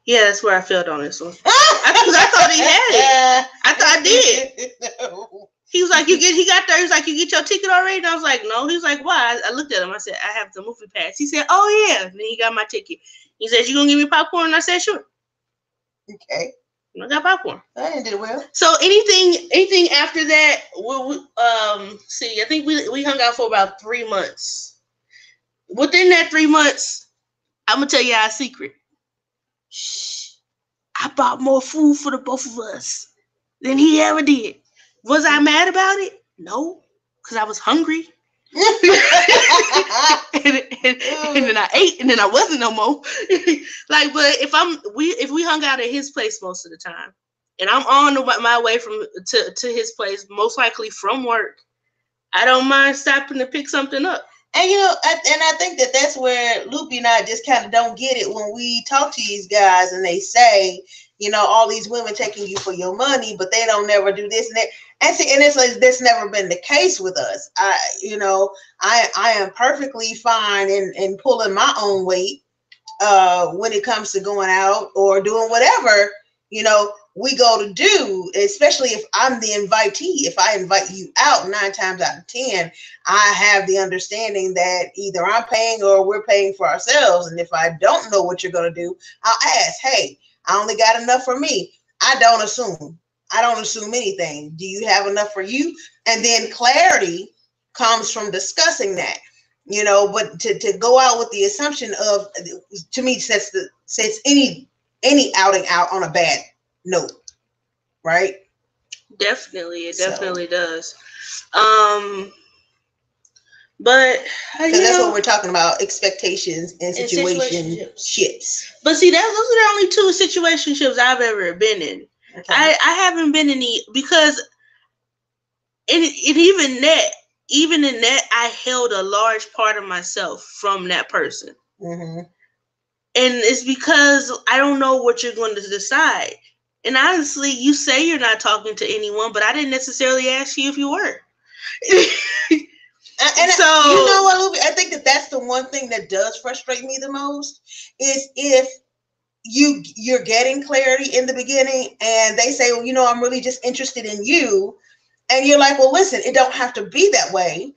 Yeah, that's where I failed on this one. I thought he had it. I thought I did. No. He was like, he got there. He was like, you get your ticket already? And I was like, no. He was like, why? I looked at him. I said, I have the movie pass. He said, oh, yeah. And then he got my ticket. He said, you going to give me popcorn? And I said, sure. Okay. I got popcorn. I did well. So anything after that, I think we hung out for about 3 months. Within that 3 months, I'm going to tell you our secret. Shh. I bought more food for the both of us than he ever did. Was I mad about it? No, because I was hungry. and then I ate, and then I wasn't no more. But if we hung out at his place most of the time, and I'm on my way to his place, most likely from work, I don't mind stopping to pick something up. And I think that's where LoOpy and I just kind of don't get it when we talk to these guys and they say, all these women taking you for your money, but they don't never do this and that. And it's like that's never been the case with us. I am perfectly fine in pulling my own weight when it comes to going out or doing whatever we go to do, especially if I'm the invitee. If I invite you out 9 times out of 10, I have the understanding that either I'm paying or we're paying for ourselves. And if I don't know what you're going to do, I'll ask, hey, I only got enough for me. I don't assume anything. Do you have enough for you? And then clarity comes from discussing that, but to go out with the assumption of, to me, sets any outing out on a bad note, right? Definitely, it definitely does. But that's what we're talking about: expectations and situationships. But see, those are the only 2 situationships I've ever been in. Okay. I haven't been in any because, even in that, I held a large part of myself from that person. Mm-hmm. And it's because I don't know what you're going to decide. And honestly, you say you're not talking to anyone, but I didn't necessarily ask you if you were. And so, you know what, Luby? I think that's the one thing that does frustrate me the most is if you're getting clarity in the beginning and they say, well, I'm really just interested in you. And you're like, well, listen, it don't have to be that way.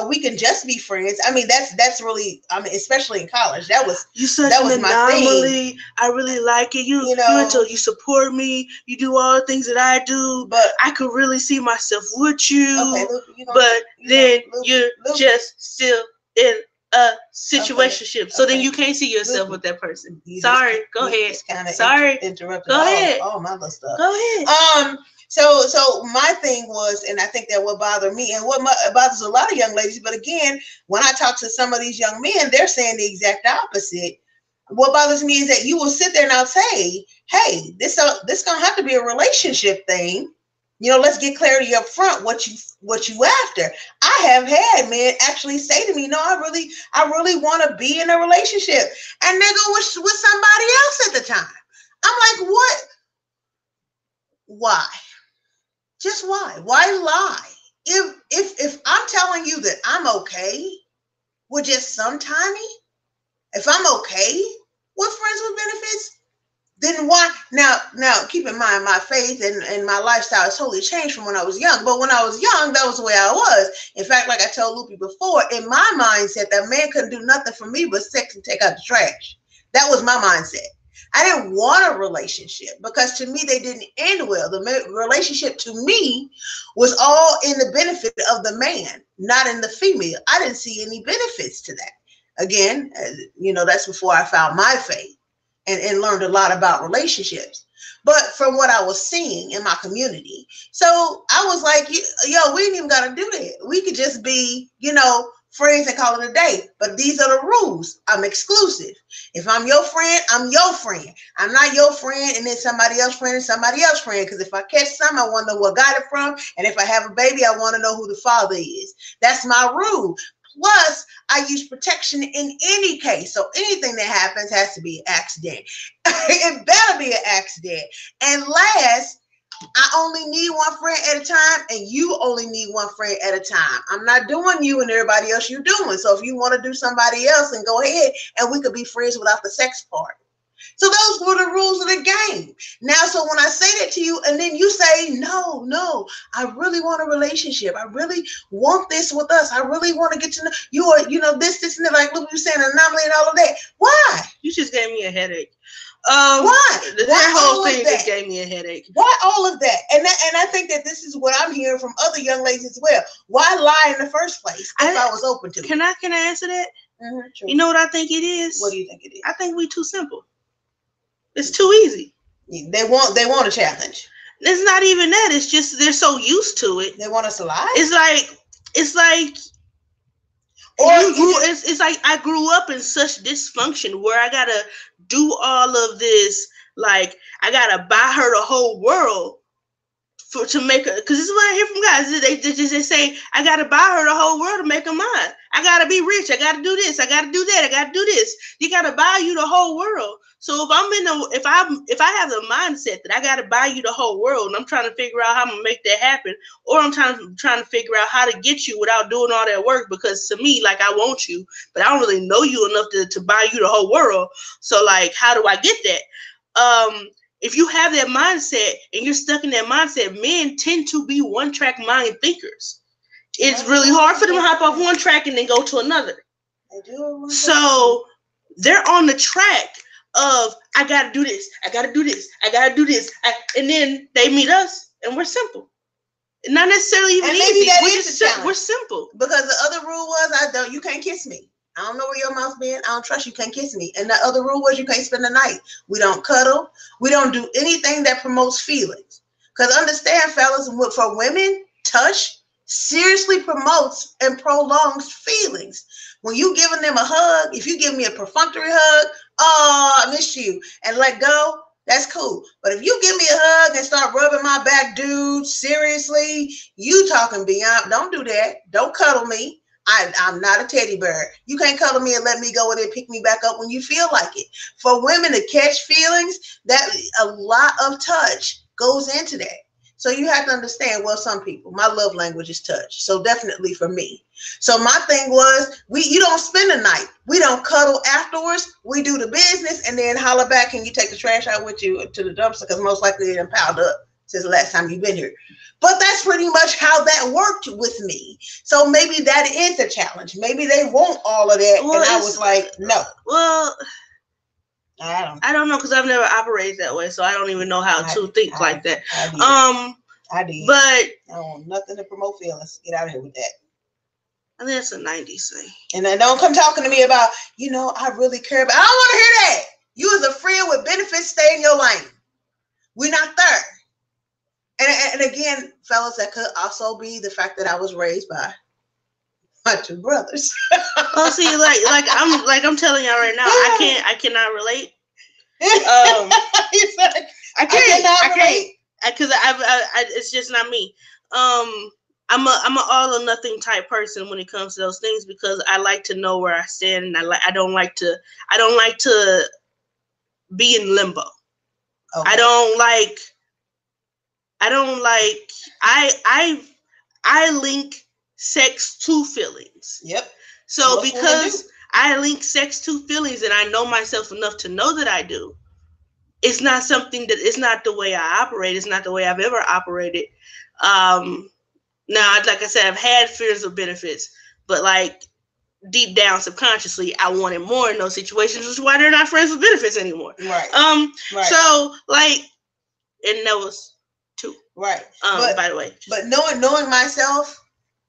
We can just be friends. I mean, that's really, especially in college, that was my thing. I really like it. You support me. You do all the things that I do, but I could really see myself with you. Okay, but then you're just still in a situationship. Okay. So then you can't see yourself with that person. Sorry, go ahead. Sorry, interrupted. Go ahead. All my little stuff. Go ahead. So my thing was, and I think that what bothered me and what bothers a lot of young ladies, but again, when I talk to some of these young men, they're saying the exact opposite. What bothers me is that you will sit there and I'll say, hey, this gonna have to be a relationship thing. Let's get clarity up front. What you after? I have had men actually say to me, no, I really want to be in a relationship, and they go with somebody else at the time. I'm like, what? Why? Just why? Why lie? If I'm telling you that I'm okay with just some Tommy, if I'm okay with friends with benefits, Then why now keep in mind my faith and my lifestyle has totally changed from when I was young. But when I was young, that was the way I was. In fact, like I told LoOpy before, in my mindset, that man couldn't do nothing for me but sex and take out the trash. That was my mindset. I didn't want a relationship because to me they didn't end well. The relationship to me was all in the benefit of the man, not in the female. I didn't see any benefits to that. Again, that's before I found my faith and learned a lot about relationships. But from what I was seeing in my community, so I was like, yo, we ain't even got to do that. We could just be, friends and call it a day. But these are the rules. I'm exclusive. If I'm your friend, I'm your friend. I'm not your friend and then somebody else's friend and somebody else's friend. Because if I catch some, I want to know where I got it from. And if I have a baby, I want to know who the father is. That's my rule. Plus, I use protection in any case. So anything that happens has to be an accident. It better be an accident. And last, I only need one friend at a time, and you only need one friend at a time. I'm not doing you and everybody else you're doing. So if you want to do somebody else, then go ahead, and we could be friends without the sex part. So those were the rules of the game. Now, so when I say that to you, and then you say, no, I really want a relationship. I really want this with us. I really want to get to know you, or this, and that, like look, you saying anomaly and all of that. Why? You just gave me a headache. Why? That whole thing just gave me a headache. Why all of that? And I think that this is what I'm hearing from other young ladies as well. Why lie in the first place if I was open to it? Can I answer that? Mm-hmm, you know what I think it is? What do you think it is? I think we too simple. It's too easy. They want a challenge. It's not even that. It's just they're so used to it. They want us to lie. It's like it's like I grew up in such dysfunction where I gotta do all of this. Like I gotta buy her the whole world to make her. Because this is what I hear from guys. They say I gotta buy her the whole world to make her mine. I gotta be rich. I gotta do this. I gotta do that. I gotta do this. You gotta buy you the whole world. So if I have the mindset that I gotta buy you the whole world, and I'm trying to figure out how I'm gonna make that happen, or I'm trying to figure out how to get you without doing all that work, because to me, like I want you, but I don't really know you enough to buy you the whole world. So like, how do I get that? If you have that mindset and you're stuck in that mindset, men tend to be one-track mind thinkers. It's really hard for them to hop off one track and then go to another. So they're on the track of, I got to do this, I got to do this, I got to do this. And then they meet us and we're simple. Not necessarily even easy. We're simple. Because the other rule was, you can't kiss me. I don't know where your mouth's been. I don't trust you. Can't kiss me. And the other rule was you can't spend the night. We don't cuddle. We don't do anything that promotes feelings. Because understand, fellas, for women, touch seriously promotes and prolongs feelings. When you giving them a hug, if you give me a perfunctory hug, oh, I miss you, and let go, that's cool. But if you give me a hug and start rubbing my back, dude, seriously, you talking beyond. Don't do that. Don't cuddle me. I'm not a teddy bear. You can't cuddle me and let me go and then pick me back up when you feel like it. For women to catch feelings, that a lot of touch goes into that. So you have to understand, well, some people, my love language is touch. So definitely for me. So my thing was, you don't spend the night. We don't cuddle afterwards. We do the business and then holler back and you take the trash out with you to the dumpster because most likely it done piled up since the last time you've been here. But that's pretty much how that worked with me. So maybe that is a challenge. Maybe they want all of that. Well, and I was like, no. Well, I don't know because I've never operated that way, so I don't even know how to think like that. I did. But I don't want nothing to promote feelings. Get out of here with that. I think it's a 90s thing. And then don't come talking to me about, I really care about. I don't want to hear that. You as a friend with benefits, stay in your lane. We're not there. And again, fellas, that could also be the fact that I was raised by my two brothers. Well, see, I'm telling y'all right now, I cannot relate. I can't, because it's just not me. I'm a all or nothing type person when it comes to those things because I like to know where I stand, and I don't like to be in limbo. Okay. I link sex to feelings. Yep. So because I link sex to feelings and I know myself enough to know that I do, it's not something that, it's not the way I operate. It's not the way I've ever operated. Now, like I said, I've had fears of benefits, but like deep down subconsciously, I wanted more in those situations, which is why they're not friends with benefits anymore. Right. Right. So like, and that was two. Right. By the way. But knowing myself,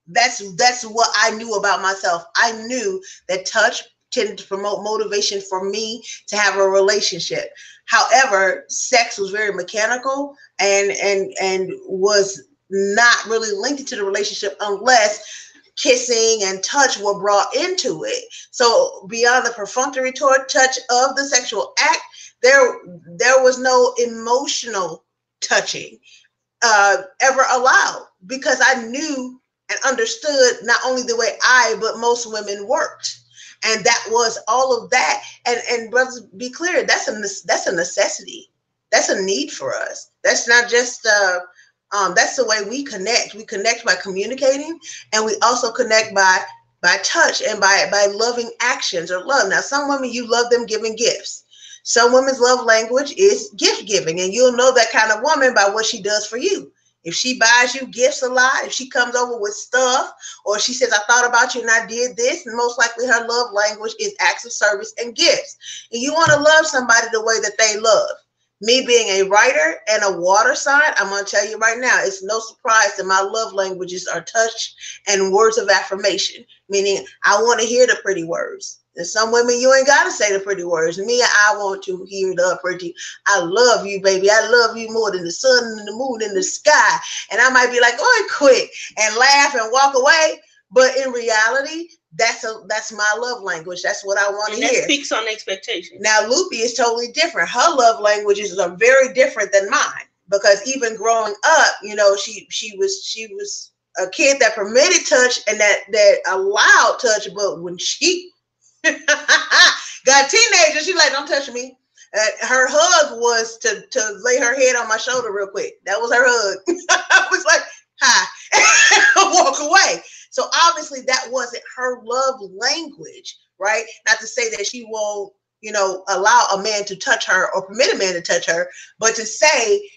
that's what I knew about myself. I knew that touch tended to promote motivation for me to have a relationship. However, sex was very mechanical and was not really linked to the relationship unless kissing and touch were brought into it. So beyond the perfunctory touch of the sexual act, there was no emotional touching ever allowed, because I knew and understood not only the way but most women worked. And that was all of that. And brothers, be clear, that's a necessity. That's a need for us. That's not just that's the way we connect. We connect by communicating, and we also connect by touch and by loving actions or love. Now, some women, you love them giving gifts. Some women's love language is gift giving, and you'll know that kind of woman by what she does for you. If she buys you gifts a lot, if she comes over with stuff, or she says, I thought about you and I did this, and most likely her love language is acts of service and gifts. And you want to love somebody the way that they love. Me being a writer and a water sign, I'm going to tell you right now, it's no surprise that my love languages are touch and words of affirmation, meaning I want to hear the pretty words. And some women, you ain't got to say the pretty words. Me, I want to hear the pretty, I love you, baby. I love you more than the sun and the moon and the sky. And I might be like, oh, quit, and laugh and walk away. But in reality, that's my love language. That's what I want to hear. That speaks on expectation. Now, LoOpy is totally different. Her love languages are very different than mine, because even growing up, you know, she was a kid that permitted touch and that allowed touch. But when she got a teenager, she like, don't touch me. Her hug was to lay her head on my shoulder real quick. That was her hug. I was like, hi, walk away. So obviously that wasn't her love language, right? Not to say that she won't, you know, allow a man to touch her or permit a man to touch her, but to say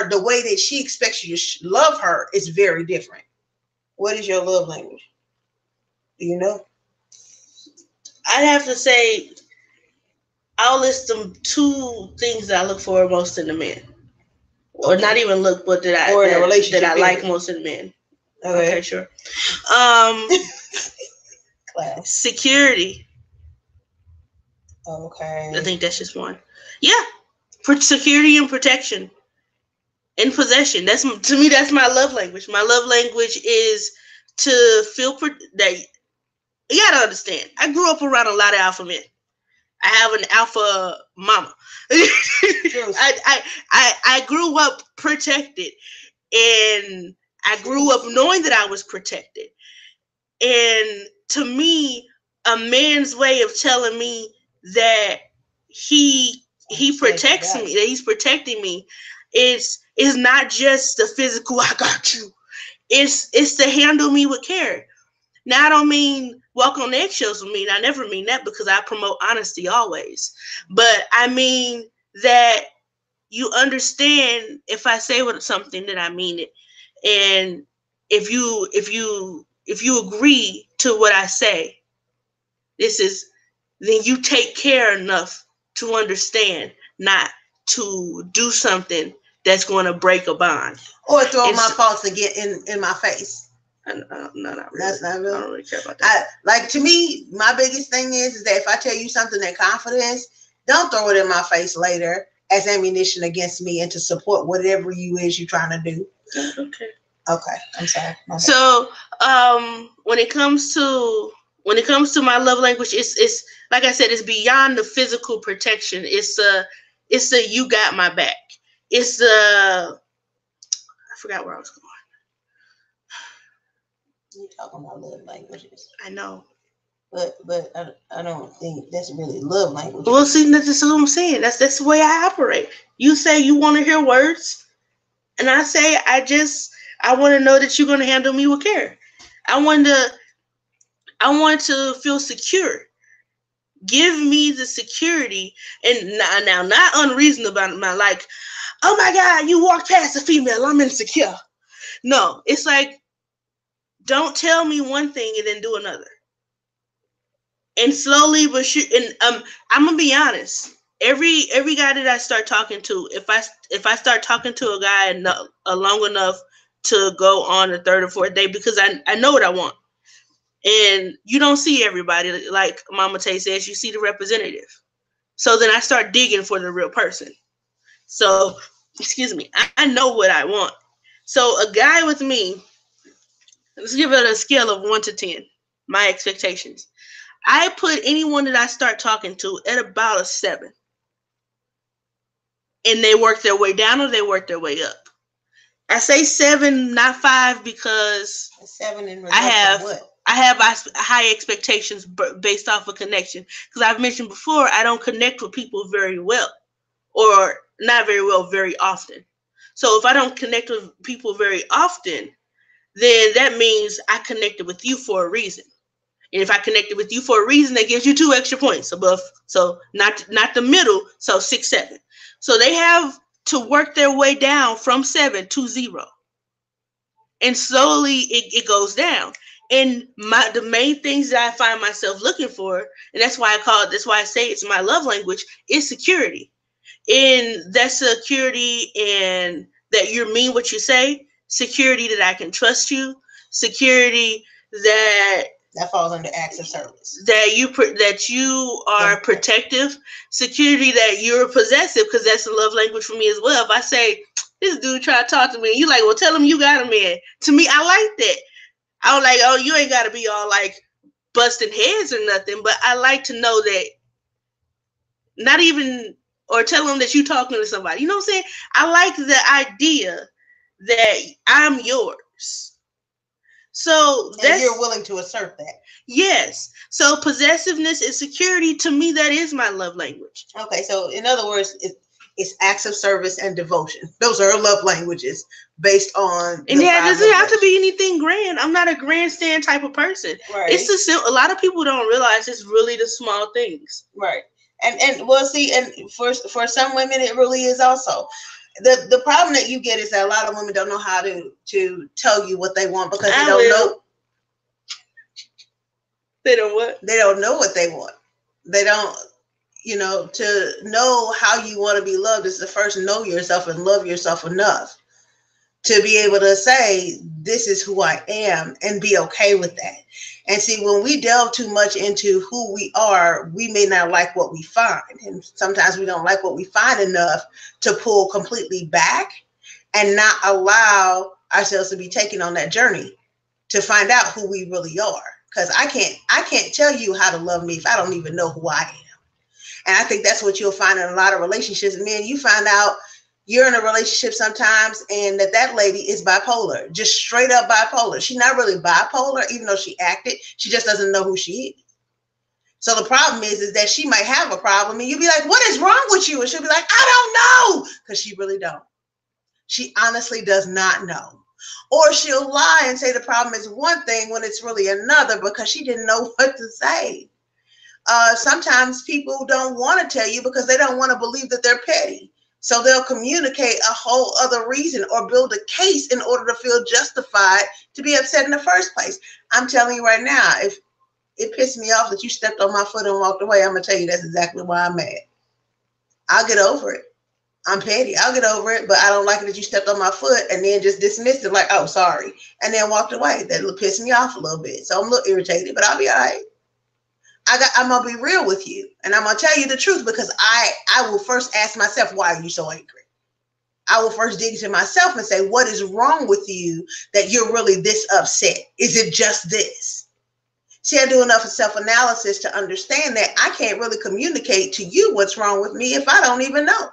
the way that she expects you to love her is very different. What is your love language? Do you know? I'd have to say, I'll list them two things that I look for most in the men, or not even look, but that I like most in the men. Okay, sure. Security. Okay. I think that's just one. Yeah, for security and protection and possession. That's, to me, that's my love language. My love language is to feel that. You gotta understand, I grew up around a lot of alpha men. I have an alpha mama. I grew up protected, and I grew up knowing that I was protected. And to me, a man's way of telling me that he protects me, that he's protecting me, is not just the physical, I got you. It's to handle me with care. Now, I don't mean walk on eggshells with me. And I never mean that, because I promote honesty always. But I mean that you understand, if I say something, that I mean it. And if you agree to what I say, then you take care enough to understand not to do something that's going to break a bond. Or throw my faults again in my face. No, not really. That's not really. I don't really care about that. To me, my biggest thing is that if I tell you something in confidence, don't throw it in my face later as ammunition against me and to support whatever you're trying to do. Okay. Okay. I'm sorry. Okay. So, when it comes to my love language, it's like I said, it's beyond the physical protection. It's the you got my back. It's the, I forgot where I was going. You're talking about love languages. I know. But I don't think that's really love language. Well, see, that's what I'm saying. That's the way I operate. You say you want to hear words, and I say I want to know that you're going to handle me with care. I want to feel secure, Give me the security, and now not unreasonable about my, like, oh my God, you walked past a female, I'm insecure. No, it's like, don't tell me one thing and then do another. And slowly but sure, and I'm gonna be honest. Every guy that I start talking to, if I start talking to a guy long enough to go on the third or fourth day, because I know what I want. And you don't see everybody, like Mama Tay says, you see the representative. So then I start digging for the real person. So, excuse me, I know what I want. So a guy with me, let's give it a scale of 1 to 10, my expectations. I put anyone that I start talking to at about a 7. And they work their way down or they work their way up. I say 7, not 5, because 7 in I have what? I have high expectations based off of connection. Because I've mentioned before, I don't connect with people very well, or not very well, very often. So if I don't connect with people very often, then that means I connected with you for a reason. And if I connected with you for a reason, that gives you 2 extra points above. So not the middle. So 6, 7. So they have to work their way down from 7 to 0. And slowly it goes down. And the main things that I find myself looking for, and that's why I say it's my love language, is security. And that security, and that you mean what you say, security that I can trust you, security that falls under acts of service, that you are protective, security that you're possessive, because that's a love language for me as well. If I say, this dude try to talk to me, and you like, well, tell him you got a man. To me, I like that. I was like, oh, you ain't got to be all like busting heads or nothing, but I like to know that, not even, or tell them that you talking to somebody. You know what I'm saying? I like the idea that I'm yours. So and you're willing to assert that. Yes. So possessiveness and security, to me, that is my love language. Okay. So in other words, it's acts of service and devotion. Those are love languages based on. And yeah, it doesn't have to be anything grand. I'm not a grandstand type of person. Right. It's a lot of people don't realize it's really the small things. Right. And well, see, and for some women, it really is also. The problem that you get is that a lot of women don't know how to tell you what they want, because they don't know. They don't what? They don't know what they want. They don't, to know how you want to be loved is to first know yourself and love yourself enough to be able to say, this is who I am, and be okay with that. And see, when we delve too much into who we are, we may not like what we find. And sometimes we don't like what we find enough to pull completely back and not allow ourselves to be taken on that journey to find out who we really are. Because I can't tell you how to love me if I don't even know who I am. And I think that's what you'll find in a lot of relationships. Man, you find out you're in a relationship sometimes and that lady is bipolar, just straight up bipolar. She's not really bipolar, even though she acted. She just doesn't know who she is. So the problem is that she might have a problem and you'll be like, what is wrong with you? And she'll be like, I don't know. Because she really don't. She honestly does not know. Or she'll lie and say the problem is one thing when it's really another, because she didn't know what to say. Sometimes people don't want to tell you because they don't want to believe that they're petty. So they'll communicate a whole other reason or build a case in order to feel justified to be upset in the first place. I'm telling you right now, if it pissed me off that you stepped on my foot and walked away, I'm going to tell you that's exactly why I'm mad. I'll get over it. I'm petty. I'll get over it, but I don't like it that you stepped on my foot and then just dismissed it like, oh, sorry, and then walked away. That'll piss me off a little bit. So I'm a little irritated, but I'll be all right. I'm going to be real with you, and I'm going to tell you the truth, because I will first ask myself, why are you so angry? I will first dig into myself and say, what is wrong with you that you're really this upset? Is it just this? See, I do enough of self-analysis to understand that I can't really communicate to you what's wrong with me if I don't even know.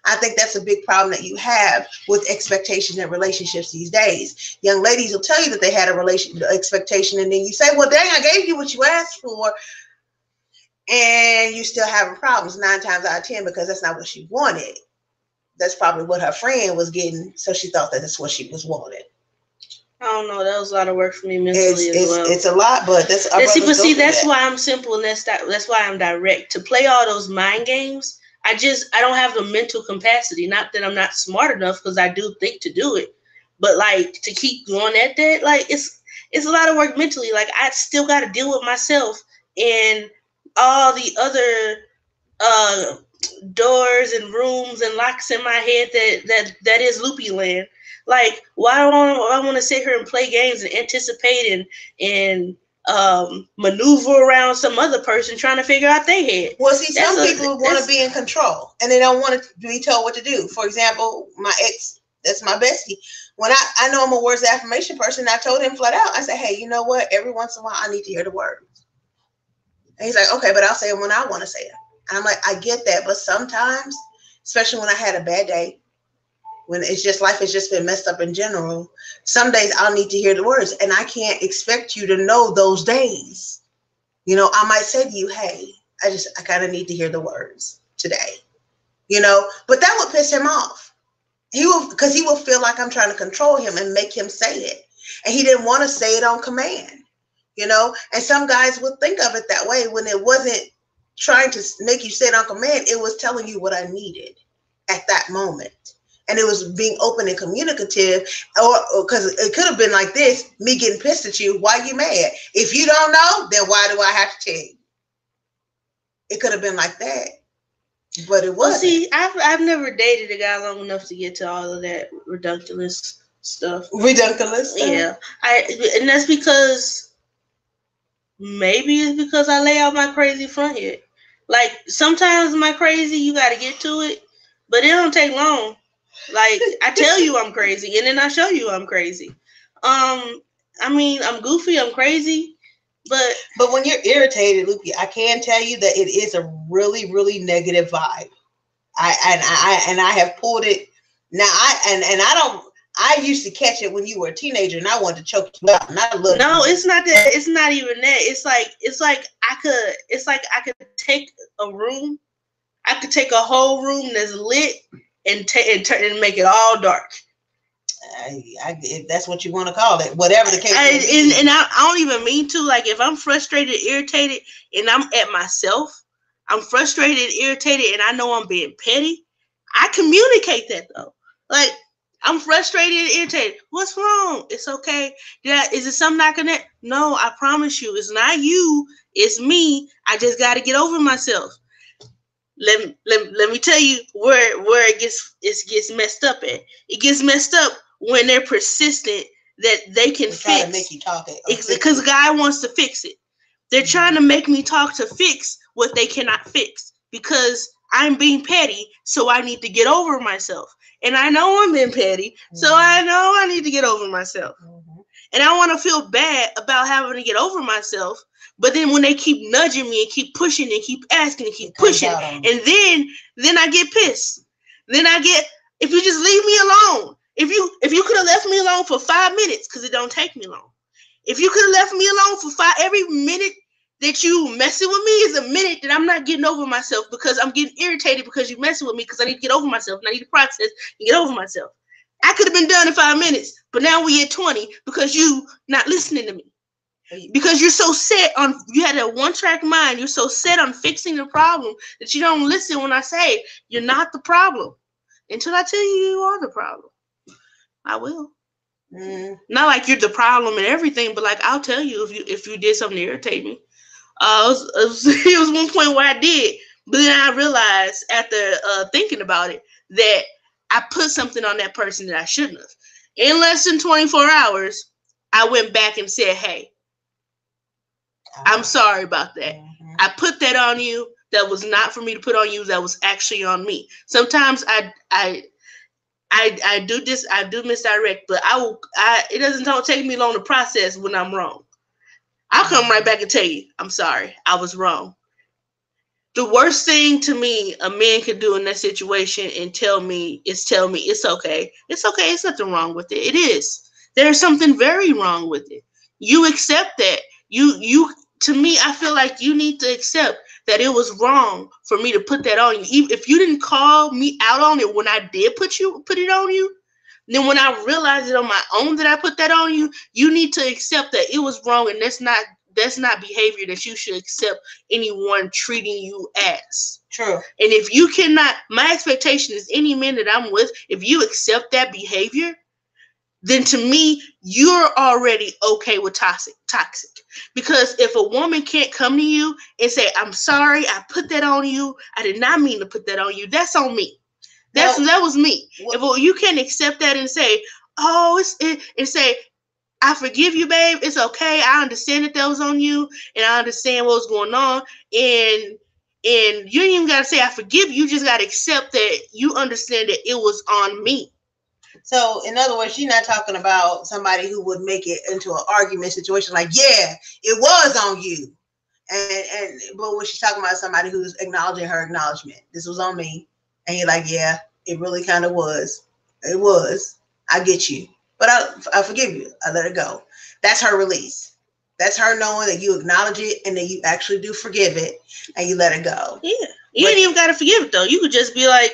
I think that's a big problem that you have with expectations in relationships these days. Young ladies will tell you that they had a expectation, and then you say, well, dang, I gave you what you asked for, and you still having problems 9 times out of 10 because that's not what she wanted. That's probably what her friend was getting, so she thought that that's what she was wanted. I don't know. That was a lot of work for me mentally as well. It's a lot, but that's that's why I'm simple, and that's why I'm direct. To play all those mind games, I don't have the mental capacity. Not that I'm not smart enough, because I do think to do it, but like to keep going at that, like it's a lot of work mentally. Like I still got to deal with myself and all the other doors and rooms and locks in my head that is Loopy Land. Like, why do I want to sit here and play games and anticipate and maneuver around some other person trying to figure out their head? Well, see, some people want to be in control and they don't want to be told what to do. For example, my ex, that's my bestie. When I know I'm a words affirmation person, I told him flat out, I said, hey, you know what? Every once in a while, I need to hear the words. And he's like, okay, but I'll say them when I want to say them. And I'm like, I get that. But sometimes, especially when I had a bad day, when it's just life has just been messed up in general, some days I'll need to hear the words, and I can't expect you to know those days. You know, I might say to you, hey, I kind of need to hear the words today, you know, but that would piss him off. Because he will feel like I'm trying to control him and make him say it. And he didn't want to say it on command, you know, and some guys would think of it that way when it wasn't trying to make you say it on command. It was telling you what I needed at that moment. And it was being open and communicative, or because it could have been like this, me getting pissed at you. Why you mad? If you don't know, then why do I have to tell you? It could have been like that, but it wasn't. Well, see, I've never dated a guy long enough to get to all of that ridiculous stuff. Ridiculous stuff? Yeah. And that's because, maybe it's because I lay out my crazy front here. Like, sometimes my crazy, you got to get to it, but it don't take long. Like, I tell you I'm crazy, and then I show you I'm crazy. I mean, I'm goofy, I'm crazy, but when you're irritated, Loopy, I can tell you that it is a really, really negative vibe. I have pulled it now. I used to catch it when you were a teenager, and I wanted to choke you out. And I love. No, it's not that. It's not even that. It's like I could take a room. I could take a whole room that's lit and make it all dark. If that's what you want to call it, whatever the case may be. And I don't even mean to. Like, if I'm frustrated, irritated, and I'm at myself, I'm frustrated, irritated, and I know I'm being petty, I communicate that though. Like, I'm frustrated, irritated. What's wrong? It's okay. Is it something I can? No, I promise you, it's not you. It's me. I just got to get over myself. Let me tell you where it gets messed up at. It gets messed up when they're persistent that they can fix. Trying to make you talk it. Because guy wants to fix it. They're trying to make me talk to fix what they cannot fix, because I'm being petty, so I need to get over myself. And I know I'm being petty, so I know I need to get over myself. And I want to feel bad about having to get over myself. But then when they keep nudging me and keep pushing and keep asking and keep pushing, and then I get pissed. Then I get, if you just leave me alone, if you could have left me alone for 5 minutes, because it don't take me long. If you could have left me alone for every minute that you messing with me is a minute that I'm not getting over myself, because I'm getting irritated because you messing with me, because I need to get over myself and I need to process and get over myself. I could have been done in 5 minutes, but now we at 20 because you not listening to me. Because you're so set on, you had a one-track mind, you're so set on fixing the problem that you don't listen when I say you're not the problem. Until I tell you you are the problem. I will. Not like you're the problem and everything, but like I'll tell you if you did something to irritate me. It was one point where I did, but then I realized after thinking about it that I put something on that person that I shouldn't have. In less than 24 hours, I went back and said, hey, I'm sorry about that. I put that on you. That was not for me to put on you. That was actually on me. Sometimes I do this. I do misdirect, but it doesn't take me long to process when I'm wrong. I'll come right back and tell you, I'm sorry. I was wrong. The worst thing to me a man could do in that situation and tell me it's okay. It's okay. It's nothing wrong with it. It is. There's something very wrong with it. You accept that. To me, I feel like you need to accept that it was wrong for me to put that on you. Even if you didn't call me out on it when I did put it on you, Then when I realized it on my own that I put that on you, you need to accept that it was wrong, and that's not behavior that you should accept anyone treating you as. True. And if you cannot, my expectation is any man that I'm with, if you accept that behavior, then to me, you're already okay with toxic. Because if a woman can't come to you and say, I'm sorry, I put that on you, I did not mean to put that on you, that's on me. That was me. If you can't accept that and say, and say, I forgive you, babe, it's okay, I understand that was on you, and I understand what was going on, and you ain't even got to say I forgive you, just got to accept that you understand that it was on me. So, in other words, she's not talking about somebody who would make it into an argument situation like, yeah, it was on you. But when she's talking about somebody who's acknowledging her acknowledgement, this was on me. And you're like, yeah, it really kind of was. It was. I get you. But I forgive you. I let it go. That's her release. That's her knowing that you acknowledge it and that you actually do forgive it and you let it go. Yeah. You ain't even got to forgive it, though. You could just be like,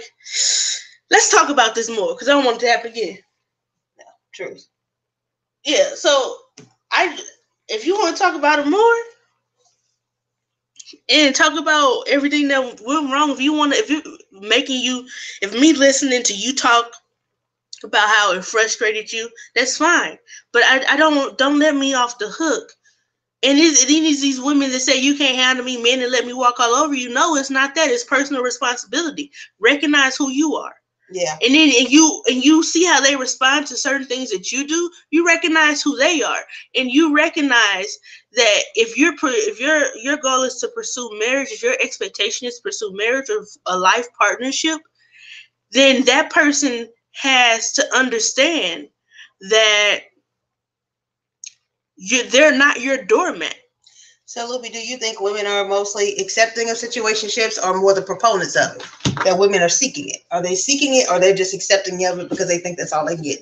let's talk about this more because I don't want it to happen again. No, truth. Yeah, so if you want to talk about it more and talk about everything that went wrong, if me listening to you talk about how it frustrated you, that's fine. But I don't let me off the hook. And it is these women that say you can't handle me, men, and let me walk all over you. No, it's not that. It's personal responsibility. Recognize who you are. Yeah. And then you see how they respond to certain things that you do. You recognize who they are, and you recognize that if your goal is to pursue marriage, if your expectation is to pursue marriage or a life partnership, then that person has to understand that they're not your doormat. So, LoOpy, do you think women are mostly accepting of situationships or more the proponents of it? That women are seeking it? Are they seeking it or they're just accepting of it because they think that's all they get?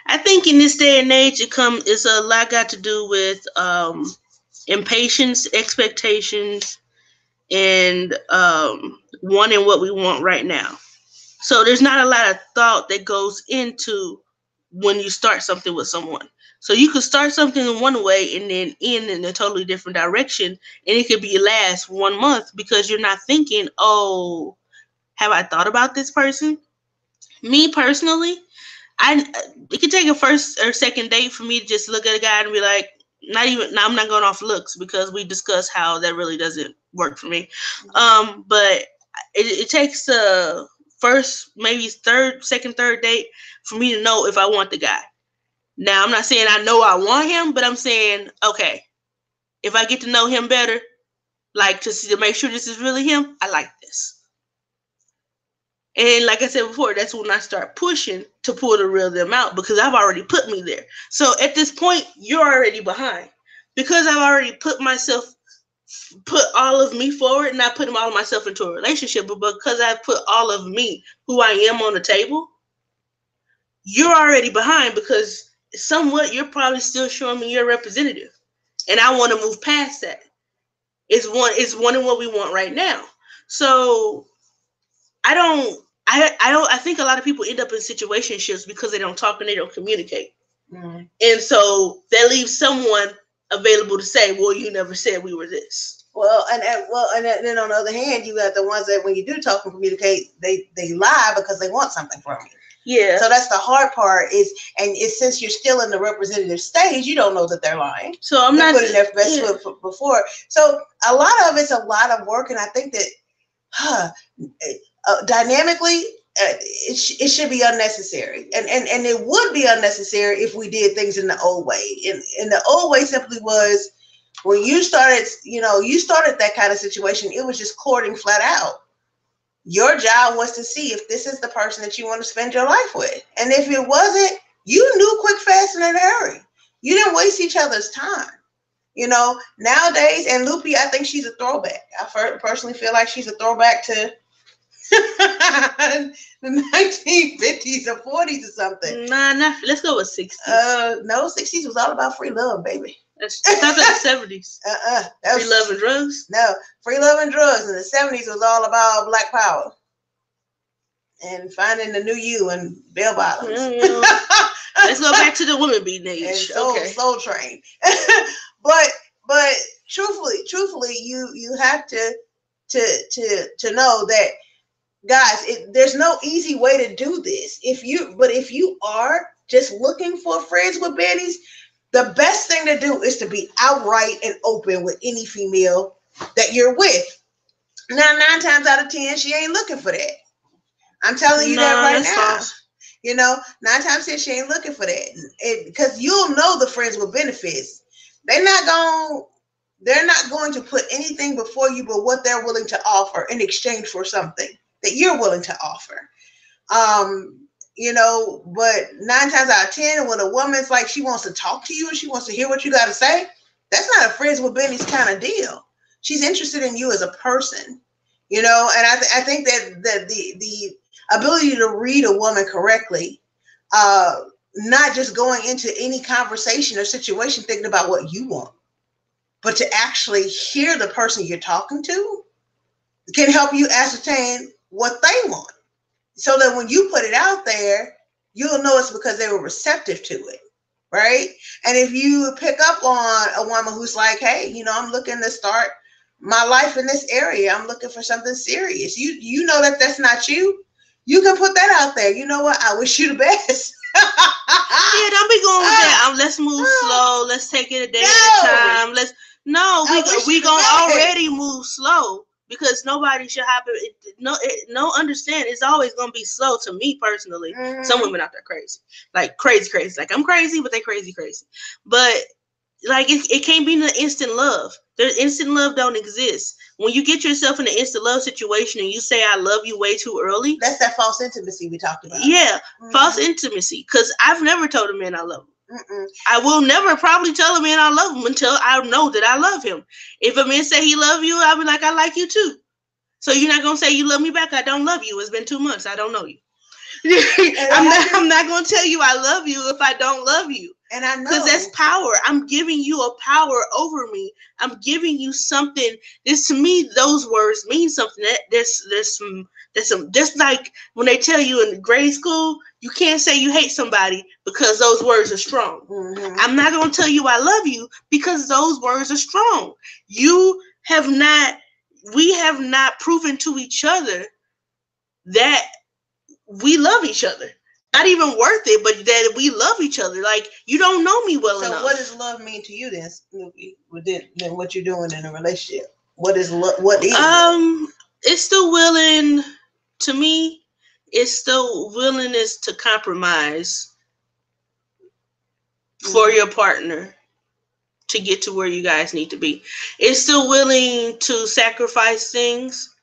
I think in this day and age, it's a lot got to do with impatience, expectations, and wanting what we want right now. So there's not a lot of thought that goes into when you start something with someone. So you could start something in one way and then end in a totally different direction, and it could be last 1 month because you're not thinking, oh, have I thought about this person? Me personally, it could take a first or second date for me to just look at a guy and be like, I'm not going off looks because we discussed how that really doesn't work for me. But it takes the first, maybe second, third date for me to know if I want the guy. Now, I'm not saying I know I want him, but I'm saying, okay, if I get to know him better, like to make sure this is really him, I like this. And like I said before, that's when I start pushing to pull the real them out because I've already put me there. So at this point, you're already behind because I've already put all of me forward, not putting all of myself into a relationship, but because I put all of me, who I am, on the table, you're already behind because somewhat you're probably still showing me your representative, and I want to move past that. It's one what we want right now. So I think a lot of people end up in situationships because they don't talk and they don't communicate. Mm-hmm. And so that leaves someone available to say, well, you never said we were this. Well, and then on the other hand, you got the ones that when you do talk and communicate, they lie because they want something from you. Yeah. So that's the hard part since you're still in the representative stage, you don't know that they're lying. So I'm not putting their best foot before. So a lot of it's a lot of work, and I think that dynamically, it should be unnecessary, and it would be unnecessary if we did things in the old way. In the old way simply was when you started that kind of situation. It was just courting flat out. Your job was to see if this is the person that you want to spend your life with, and if it wasn't, you knew quick, fast, and in a hurry. You didn't waste each other's time. Nowadays, and LoOpy, I think she's a throwback. I personally feel like she's a throwback to the 1950s or 40s or something. Nah, let's go with 60s. No, 60s was all about free love, baby. I thought that was 70s. Free love and drugs? No, free love and drugs. And the 70s was all about black power. and finding the new you and bell bottoms. Well, you know, let's go back to the woman beating age. And soul train. but truthfully, you have to know that, guys, there's no easy way to do this. If you are just looking for friends with bennies, the best thing to do is to be outright and open with any female that you're with. Now, 9 times out of 10, she ain't looking for that. I'm telling you that right now. False. You know, 9 times 10, she ain't looking for that. Because you'll know the friends with benefits. They're not going to put anything before you but what they're willing to offer in exchange for something that you're willing to offer. You know, but 9 times out of 10, when a woman's like, she wants to talk to you and she wants to hear what you got to say, that's not a friends with bennies kind of deal. She's interested in you as a person, you know, and I think that the ability to read a woman correctly, not just going into any conversation or situation thinking about what you want, but to actually hear the person you're talking to can help you ascertain what they want. So that when you put it out there, you'll know it's because they were receptive to it, right? And if you pick up on a woman who's like, hey, you know, I'm looking to start my life in this area. I'm looking for something serious. You know that that's not you. You can put that out there. You know what? I wish you the best. Yeah, don't be going with that. Let's move slow. Let's take it a day at a time. We gonna already move slow. Because nobody should have it. No, understand. It's always gonna be slow to me personally. Mm-hmm. Some women out there crazy, like crazy. Like I'm crazy, but they crazy. But like it can't be the instant love. There's instant love don't exist. When you get yourself in an instant love situation and you say I love you way too early, that's that false intimacy we talked about. Yeah, false intimacy. Because I've never told a man I love him. I will never probably tell a man I love him until I know that I love him. If a man say he love you, I'll be like, I like you too. So you're not gonna say you love me back. I don't love you. It's been 2 months. I don't know you. I'm not gonna tell you I love you if I don't love you. And I know, because that's power. I'm giving you a power over me. I'm giving you something. To me, those words mean something. There's some just like when they tell you in grade school, you can't say you hate somebody because those words are strong. Mm-hmm. I'm not gonna tell you I love you because those words are strong. We have not proven to each other that we love each other. Not even worth it, but that we love each other. Like, you don't know me well enough. So what does love mean to you then, Snoopy, than what you're doing in a relationship? What is love? It's still willing, to me, it's still willingness to compromise for your partner to get to where you guys need to be. It's still willing to sacrifice things.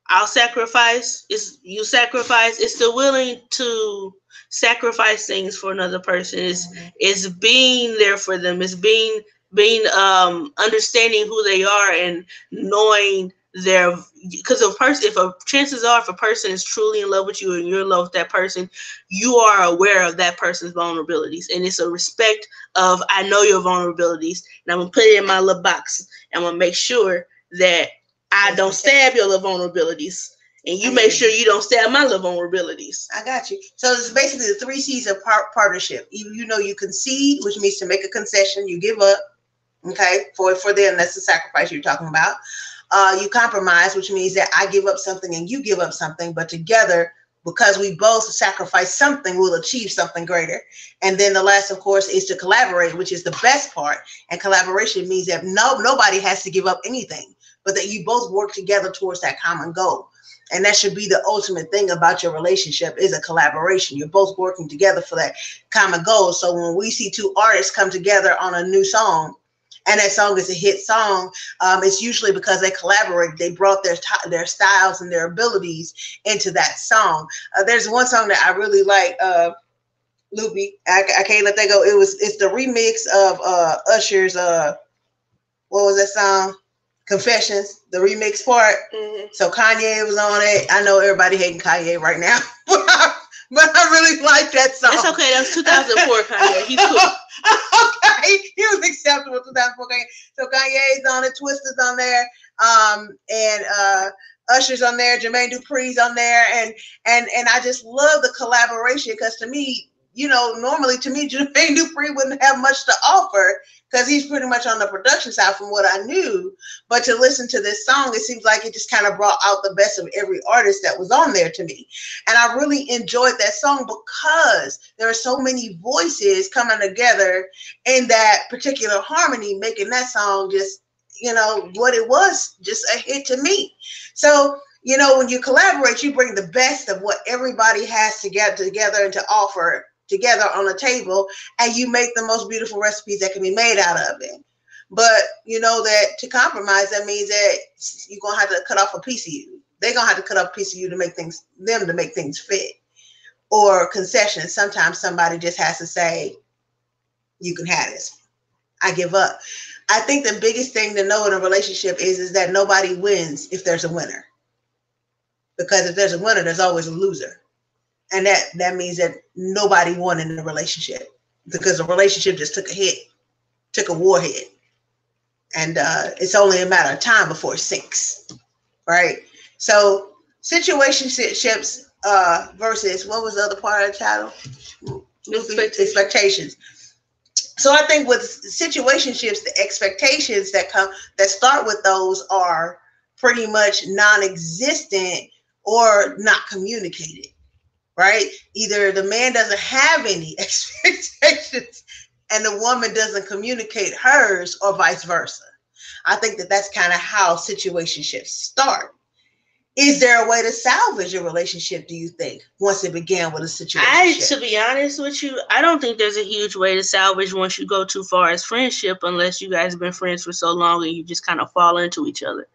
I'll sacrifice. You sacrifice. It's still willing to sacrifice things for another person. It's being there for them. It's being understanding who they are and knowing because chances are if a person is truly in love with you and you're in love with that person, you are aware of that person's vulnerabilities, and it's a respect of I know your vulnerabilities, and I'm gonna put it in my little box. I'm gonna make sure that I don't stab your little vulnerabilities, and you make sure you don't stab my little vulnerabilities. I got you. So it's basically the 3 C's of partnership. You concede, which means to make a concession. You give up. Okay, for them, that's the sacrifice you're talking about. You compromise, which means that I give up something and you give up something, but together, because we both sacrifice something, we'll achieve something greater. And then the last, of course, is to collaborate, which is the best part. And collaboration means that nobody has to give up anything, but that you both work together towards that common goal. And that should be the ultimate thing about your relationship, is a collaboration. You're both working together for that common goal. So when we see 2 artists come together on a new song, and that song is a hit song, it's usually because they collaborated. They brought their styles and their abilities into that song. There's one song that I really like, LoOpy. I can't let that go. It's the remix of Usher's, what was that song? Confessions, the remix part. Mm-hmm. So Kanye was on it. I know everybody hating Kanye right now. but I really like that song. It's okay. That was 2004 Kanye. He's cool. Okay, he was acceptable 2004 Kanye. So Kanye's on it, Twista's on there, and Usher's on there, Jermaine Dupri's on there, and I just love the collaboration because to me, you know, normally to me, Jermaine Dupri wouldn't have much to offer because he's pretty much on the production side from what I knew. But to listen to this song, it seems like it just kind of brought out the best of every artist that was on there to me. And I really enjoyed that song because there are so many voices coming together in that particular harmony, making that song just, you know, what it was, just a hit to me. So, you know, when you collaborate, you bring the best of what everybody has to get together and to offer together on the table, and you make the most beautiful recipes that can be made out of it. But you know that to compromise, that means that you're gonna have to cut off a piece of you. They're gonna have to cut off a piece of you to make things fit. Or concessions. Sometimes somebody just has to say, you can have this. I give up. I think the biggest thing to know in a relationship is that nobody wins if there's a winner. Because if there's a winner, there's always a loser. And that means that nobody won in the relationship because the relationship just took a hit, took a warhead. And it's only a matter of time before it sinks, right? So situationships versus, what was the other part of the title? Expectations. So I think with situationships, the expectations that start with those are pretty much non-existent or not communicated. Right? Either the man doesn't have any expectations and the woman doesn't communicate hers, or vice versa. I think that that's kind of how situationships start. Is there a way to salvage a relationship, do you think, once it began with a situationship? To be honest with you, I don't think there's a huge way to salvage once you go too far as friendship, unless you guys have been friends for so long and you just kind of fall into each other.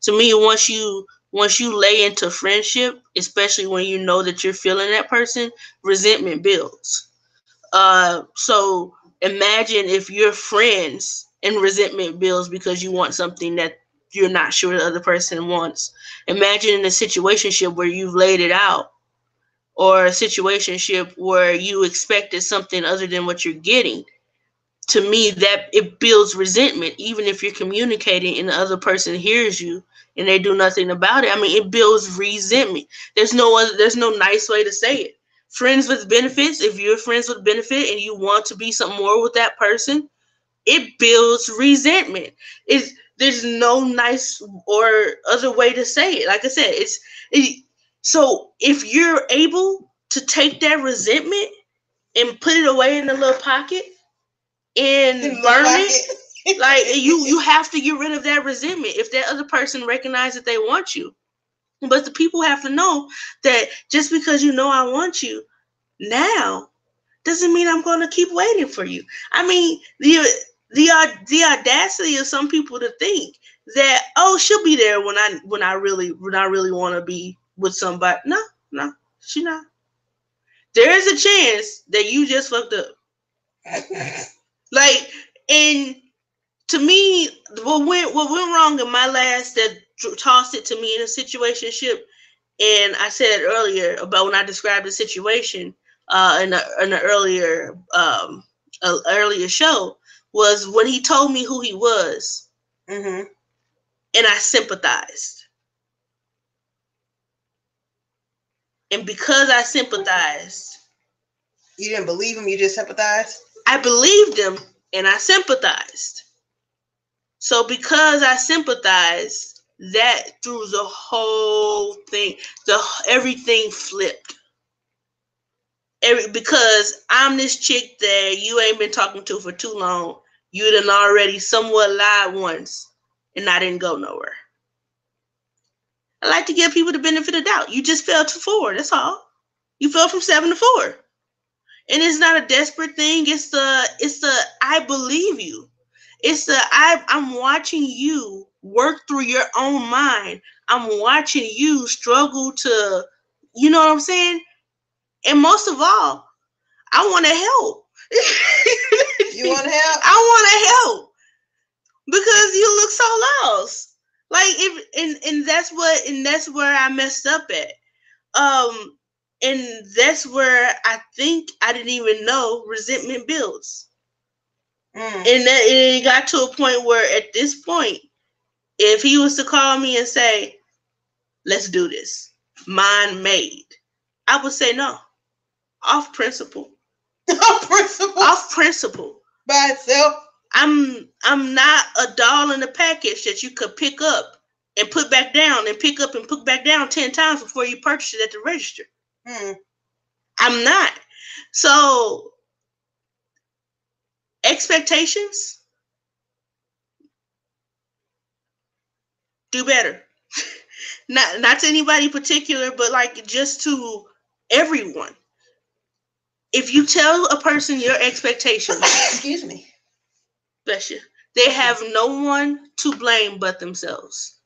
To me, once you lay into friendship, especially when you know that you're feeling that person, resentment builds. So imagine if you're friends and resentment builds because you want something that you're not sure the other person wants. Imagine in a situationship where you've laid it out, or a situationship where you expected something other than what you're getting. To me, that it builds resentment, even if you're communicating and the other person hears you and they do nothing about it. I mean, it builds resentment. There's no nice way to say it. Friends with benefits, if you're friends with benefit and you want to be some more with that person, it builds resentment. There's no nice or other way to say it. Like I said, so if you're able to take that resentment and put it away in a little pocket and burn it, like you have to get rid of that resentment if that other person recognizes that they want you. But the people have to know that just because you know I want you now doesn't mean I'm going to keep waiting for you. I mean, the audacity of some people to think that, oh, she'll be there when I really want to be with somebody. No, she not. There is a chance that you just fucked up. Like, and to me, what went wrong in my last that tossed it to me in a situationship, and I said it earlier about when I described the situation in an earlier show, was when he told me who he was, and I sympathized. And because I sympathized, you didn't believe him, you just sympathized? I believed him and I sympathized. So because I sympathized, that threw the whole thing, everything flipped. Because I'm this chick that you ain't been talking to for too long. You done already somewhat lied once, and I didn't go nowhere. I like to give people the benefit of the doubt. You just fell to 4. That's all. You fell from 7 to 4, and it's not a desperate thing. It's the I believe you. It's the I'm watching you work through your own mind. I'm watching you struggle to, you know what I'm saying? And most of all, I want to help. You want to help? I want to help because you look so lost. Like, and that's where I messed up at. And that's where I think I didn't even know resentment builds. And it got to a point where at this point, if he was to call me and say, let's do this, mind made, I would say no. Off principle. Off principle. By itself. I'm not a doll in a package that you could pick up and put back down and pick up and put back down 10 times before you purchase it at the register. I'm not. So expectations, do better. Not to anybody particular, but like just to everyone. If you tell a person your expectations, excuse me, bless you, they have no one to blame but themselves.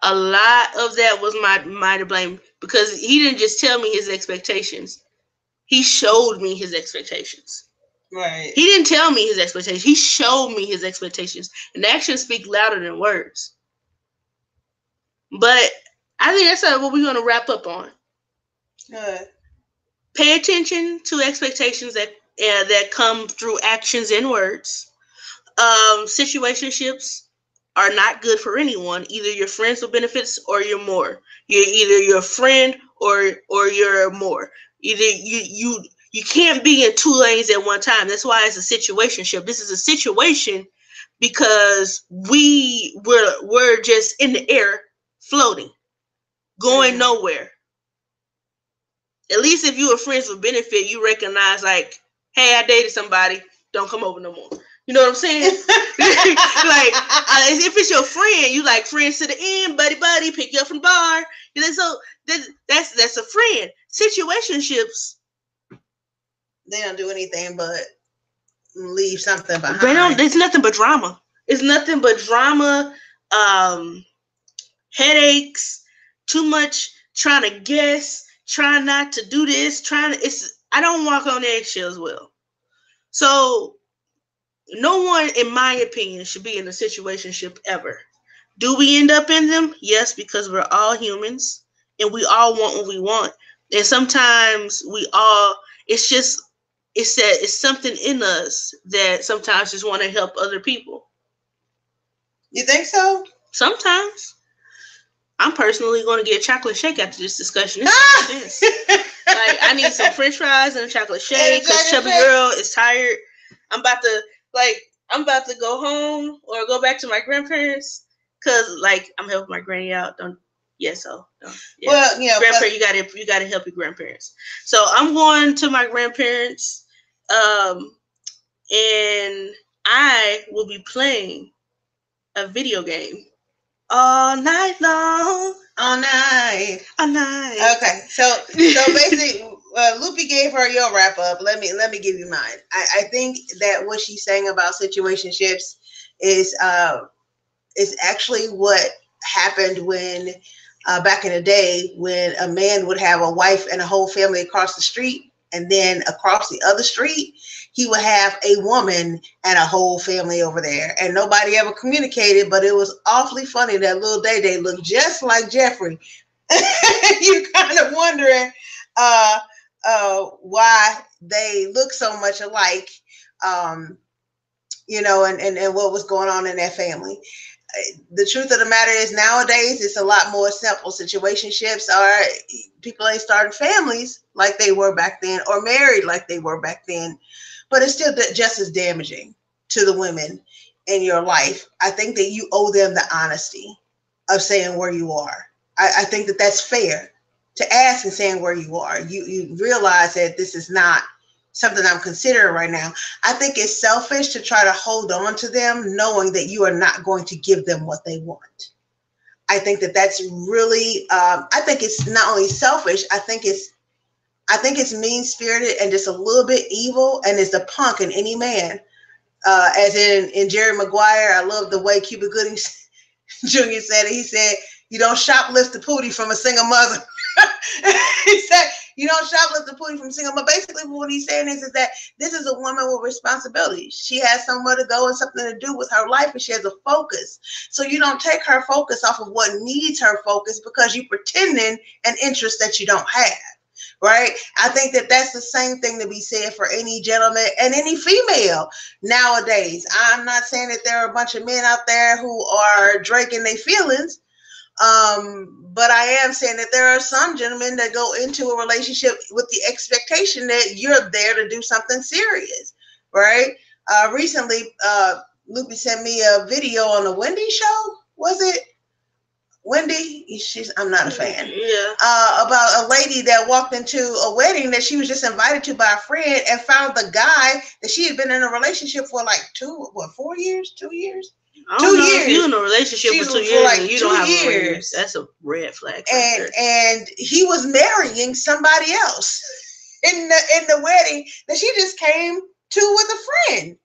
A lot of that was my to blame, because he didn't just tell me his expectations. He showed me his expectations. Right. He didn't tell me his expectations. He showed me his expectations. And actions speak louder than words. But I think that's what we're going to wrap up on. Good. Pay attention to expectations that come through actions and words. Situationships are not good for anyone. Either you're friends with benefits or you're more. You're either your friend or you're more. Either you can't be in two lanes at one time. That's why it's a situationship. This is a situation because we're just in the air floating, going nowhere. At least if you were friends with benefit, you recognize like, hey, I dated somebody, don't come over no more. You know what I'm saying? Like, if it's your friend, you like friends to the end, buddy, pick you up from the bar. You know, so that's a friend. Situationships, they don't do anything but leave something behind. It's nothing but drama. It's nothing but drama, headaches, too much trying to guess, trying not to do this, I don't walk on eggshells well. So no one, in my opinion, should be in a situationship ever. Do we end up in them? Yes, because we're all humans and we all want what we want. And sometimes it's something in us that sometimes just want to help other people. You think so? Sometimes. I'm personally going to get a chocolate shake after this discussion. Like, I need some French fries and a chocolate shake because Chubby Girl is tired. I'm about to go home or go back to my grandparents because, like, I'm helping my granny out. Well, grandparents, you gotta help your grandparents. So I'm going to my grandparents, and I will be playing a video game all night long. All night. Okay, so basically, LoOpy gave her your wrap up. Let me give you mine. I think that what she's saying about situationships is actually what happened when back in the day when a man would have a wife and a whole family across the street, and then across the other street he would have a woman and a whole family over there, and nobody ever communicated. But it was awfully funny that little Day looked just like Jeffrey. You're kind of wondering why they look so much alike, and what was going on in that family. The truth of the matter is nowadays it's a lot more simple. Situationships are people ain't starting families like they were back then or married like they were back then, but it's still just as damaging to the women in your life. I think that you owe them the honesty of saying where you are. I think that that's fair to ask and saying where you are. You realize that this is not something I'm considering right now. I think it's selfish to try to hold on to them knowing that you are not going to give them what they want. I think that that's really, I think it's not only selfish, I think it's mean-spirited and just a little bit evil, and it's the punk in any man. As in Jerry Maguire, I love the way Cuba Gooding Jr. said it. He said, you don't shoplift the pootie from a single mother. You don't shoplift the pudding from single. But basically what he's saying is that this is a woman with responsibility. She has somewhere to go and something to do with her life, and she has a focus. So you don't take her focus off of what needs her focus because you're pretending an interest that you don't have. Right? I think that that's the same thing to be said for any gentleman and any female nowadays. I'm not saying that there are a bunch of men out there who are draking their feelings, but I am saying that there are some gentlemen that go into a relationship with the expectation that you're there to do something serious, right? Recently, LoOpy sent me a video on the Wendy show. Was it? Wendy, I'm not a fan. Yeah. About a lady that walked into a wedding that she was just invited to by a friend and found the guy that she had been in a relationship for like 4 years, 2 years. I don't know if you're in a relationship for 2 years like and you 2 don't have years. That's a red flag. And he was marrying somebody else in the wedding that she just came to with a friend.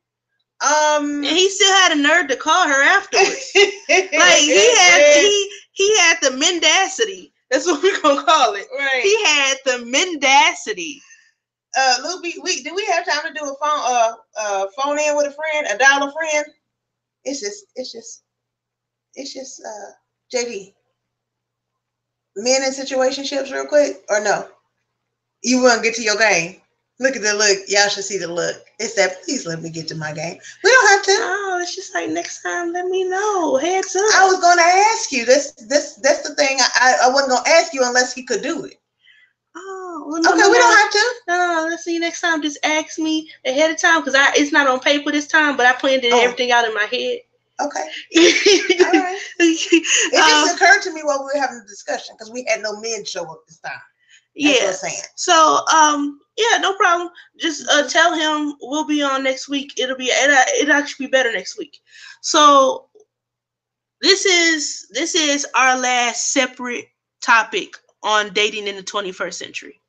And he still had a nerve to call her afterwards. Like he had the mendacity. That's what we're gonna call it. Right. He had the mendacity. LoOpy, do we have time to do a phone in with a friend, a dial a friend? It's just JD. Men in situationships real quick, or no? You want to get to your game? Look at the look. Y'all should see the look. It's that, please let me get to my game. We don't have to. Oh, it's just like next time, let me know. Heads up. I was going to ask you. That's the thing. I wasn't going to ask you unless he could do it. Oh, well, no, okay, no, we no. don't have to. No, let's see next time. Just ask me ahead of time because it's not on paper this time, but I planned everything out in my head. Okay. All right. It just occurred to me while we were having a discussion because we had no men show up this time. That's what I'm saying. So, yeah, no problem. Just tell him we'll be on next week. It'll actually be better next week. So this is our last separate topic on dating in the 21st century.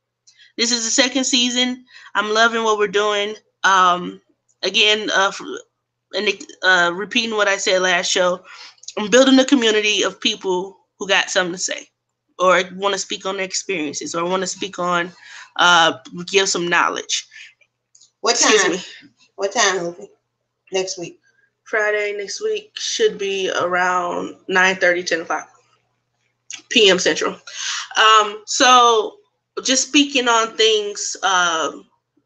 This is the second season. I'm loving what we're doing. Again, repeating what I said last show, I'm building a community of people who got something to say, or want to speak on their experiences, or want to speak on, give some knowledge. What time? Excuse me. What time, LoOpy? Next week? Friday next week should be around 9:30, 10 o'clock p.m. Central. So just speaking on things,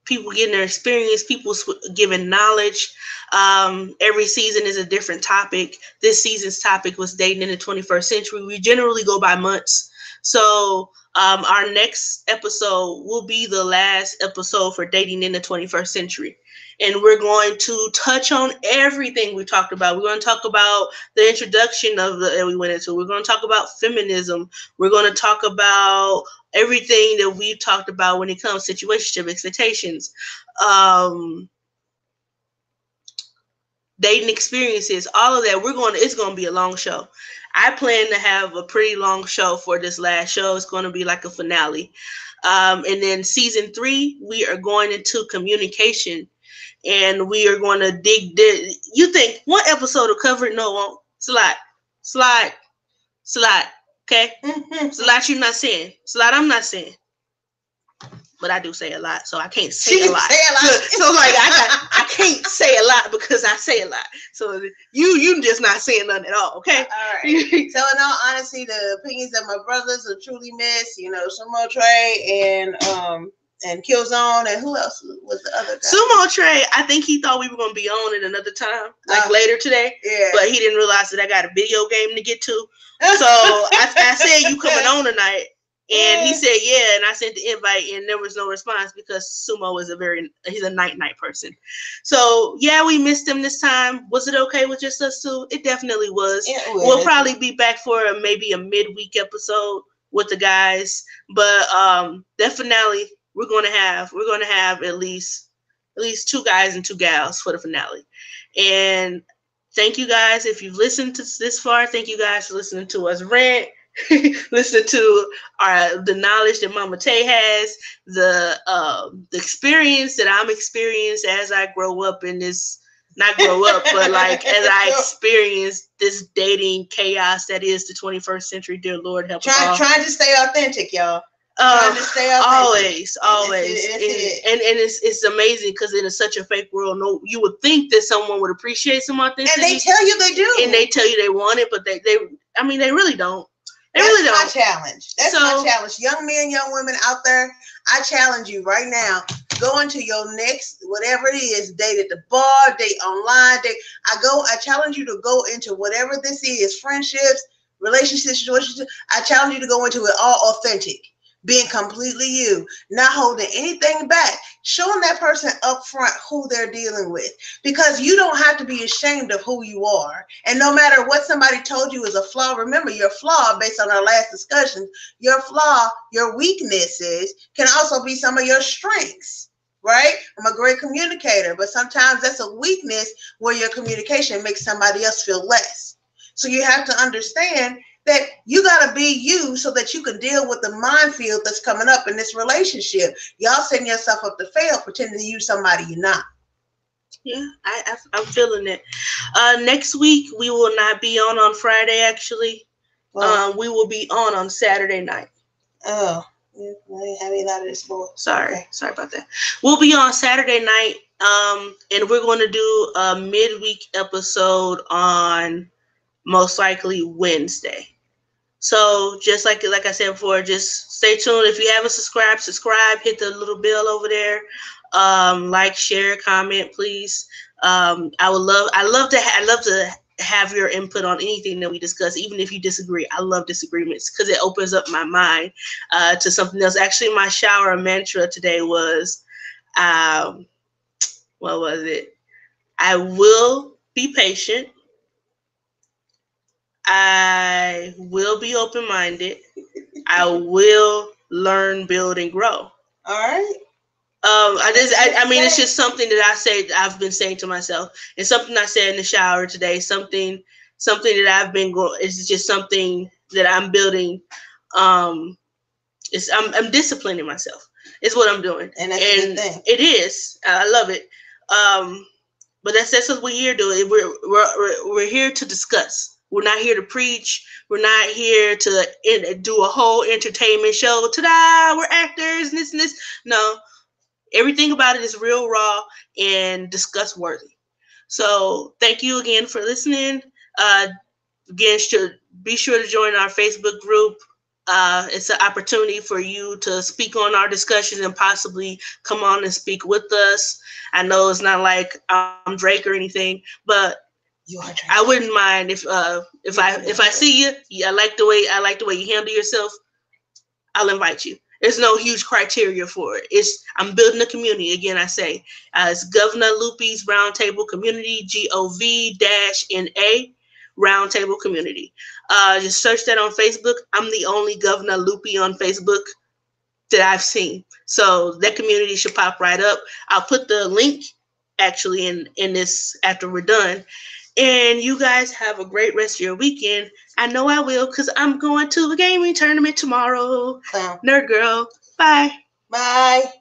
people getting their experience, people giving knowledge. Every season is a different topic. This season's topic was dating in the 21st century. We generally go by months. So our next episode will be the last episode for dating in the 21st century. And we're going to touch on everything we talked about. We're going to talk about the introduction that we went into. We're going to talk about feminism. We're going to talk about everything that we've talked about when it comes to situationship expectations, dating experiences, all of that. It's going to be a long show. I plan to have a pretty long show for this last show. It's going to be like a finale. And then season 3, we are going into communication, and we are going to dig. You think one episode will cover it? No, it won't. Slide. Okay? It's a lot you're not saying. It's a lot I'm not saying. But I do say a lot, so I can't say a lot. So like I can't say a lot because I say a lot. So you just not saying nothing at all, okay? All right. So in all honesty, the opinions of my brothers are truly missed. Sumo Trey and Killzone, and who else was the other guy? Sumo Trey, I think he thought we were gonna be on at another time, like later today. Yeah. But he didn't realize that I got a video game to get to. So I said, you coming on tonight? And he said, yeah, and I sent the invite, and there was no response because Sumo is he's a night person. So, yeah, we missed him this time. Was it okay with just us two? It definitely was. We'll probably be back for maybe a midweek episode with the guys. But that finale, we're gonna have at least 2 guys and 2 gals for the finale. And thank you guys. If you've listened to this far, thank you guys for listening to us rant. Listen to the knowledge that Mama Tay has, the experience that I'm experienced as I grow up in this, not grow up, but like as I experience this dating chaos that is the 21st century. Dear Lord, help us all. Trying to stay authentic, y'all. Trying to stay authentic. Always. That's it. And it's amazing because in such a fake world, no, you would think that someone would appreciate some authenticity, and they tell you they do, and they tell you they want it, but they really don't. That's my challenge. That's my challenge. Young men, young women out there, I challenge you right now. Go into your next, whatever it is, date at the bar, date online, date. I challenge you to go into whatever this is, friendships, relationships, situations. I challenge you to go into it all authentic. Being completely you, not holding anything back, showing that person up front who they're dealing with, because you don't have to be ashamed of who you are. And no matter what somebody told you is a flaw, remember your flaw, based on our last discussion, your flaw, your weaknesses can also be some of your strengths, right? I'm a great communicator, but sometimes that's a weakness where your communication makes somebody else feel less. So you have to understand that you got to be you so that you can deal with the minefield that's coming up in this relationship. Y'all setting yourself up to fail, pretending to use somebody you're not. Yeah, I'm feeling it. Next week, we will not be on Friday, actually. We will be on Saturday night. Oh, I didn't have any of this boy. Sorry about that. We'll be on Saturday night, and we're going to do a midweek episode on most likely Wednesday. So just like I said before, just stay tuned. If you haven't subscribe, hit the little bell over there. Like, share, comment, please. I love to have your input on anything that we discuss, even if you disagree. I love disagreements because it opens up my mind to something else. Actually, my shower mantra today was, what was it? I will be patient. I will be open-minded. I will learn, build, and grow. All right. I mean, it's just something that I've been saying to myself. It's something I said in the shower today. Something that I've been going. It's just something that I'm building. I'm disciplining myself. It's what I'm doing, and that's a good thing. It is. I love it. But that's what we're here doing. We're here to discuss. We're not here to preach. We're not here to do a whole entertainment show. Ta-da! We're actors and this and this. No, everything about it is real, raw, and discuss worthy. So thank you again for listening. Again, be sure to join our Facebook group. It's an opportunity for you to speak on our discussions and possibly come on and speak with us. I know it's not like I'm Drake or anything, but I wouldn't mind if I see you. I like the way you handle yourself. I'll invite you. There's no huge criteria for it. I'm building a community. Again, I say it's Gov-Na LoOpy's Roundtable Community, GOV-NA Roundtable Community. Just search that on Facebook. I'm the only Gov-Na LoOpy on Facebook that I've seen. So that community should pop right up. I'll put the link actually in this after we're done. And you guys have a great rest of your weekend. I know I will because I'm going to a gaming tournament tomorrow. Nerd girl. Bye. Bye.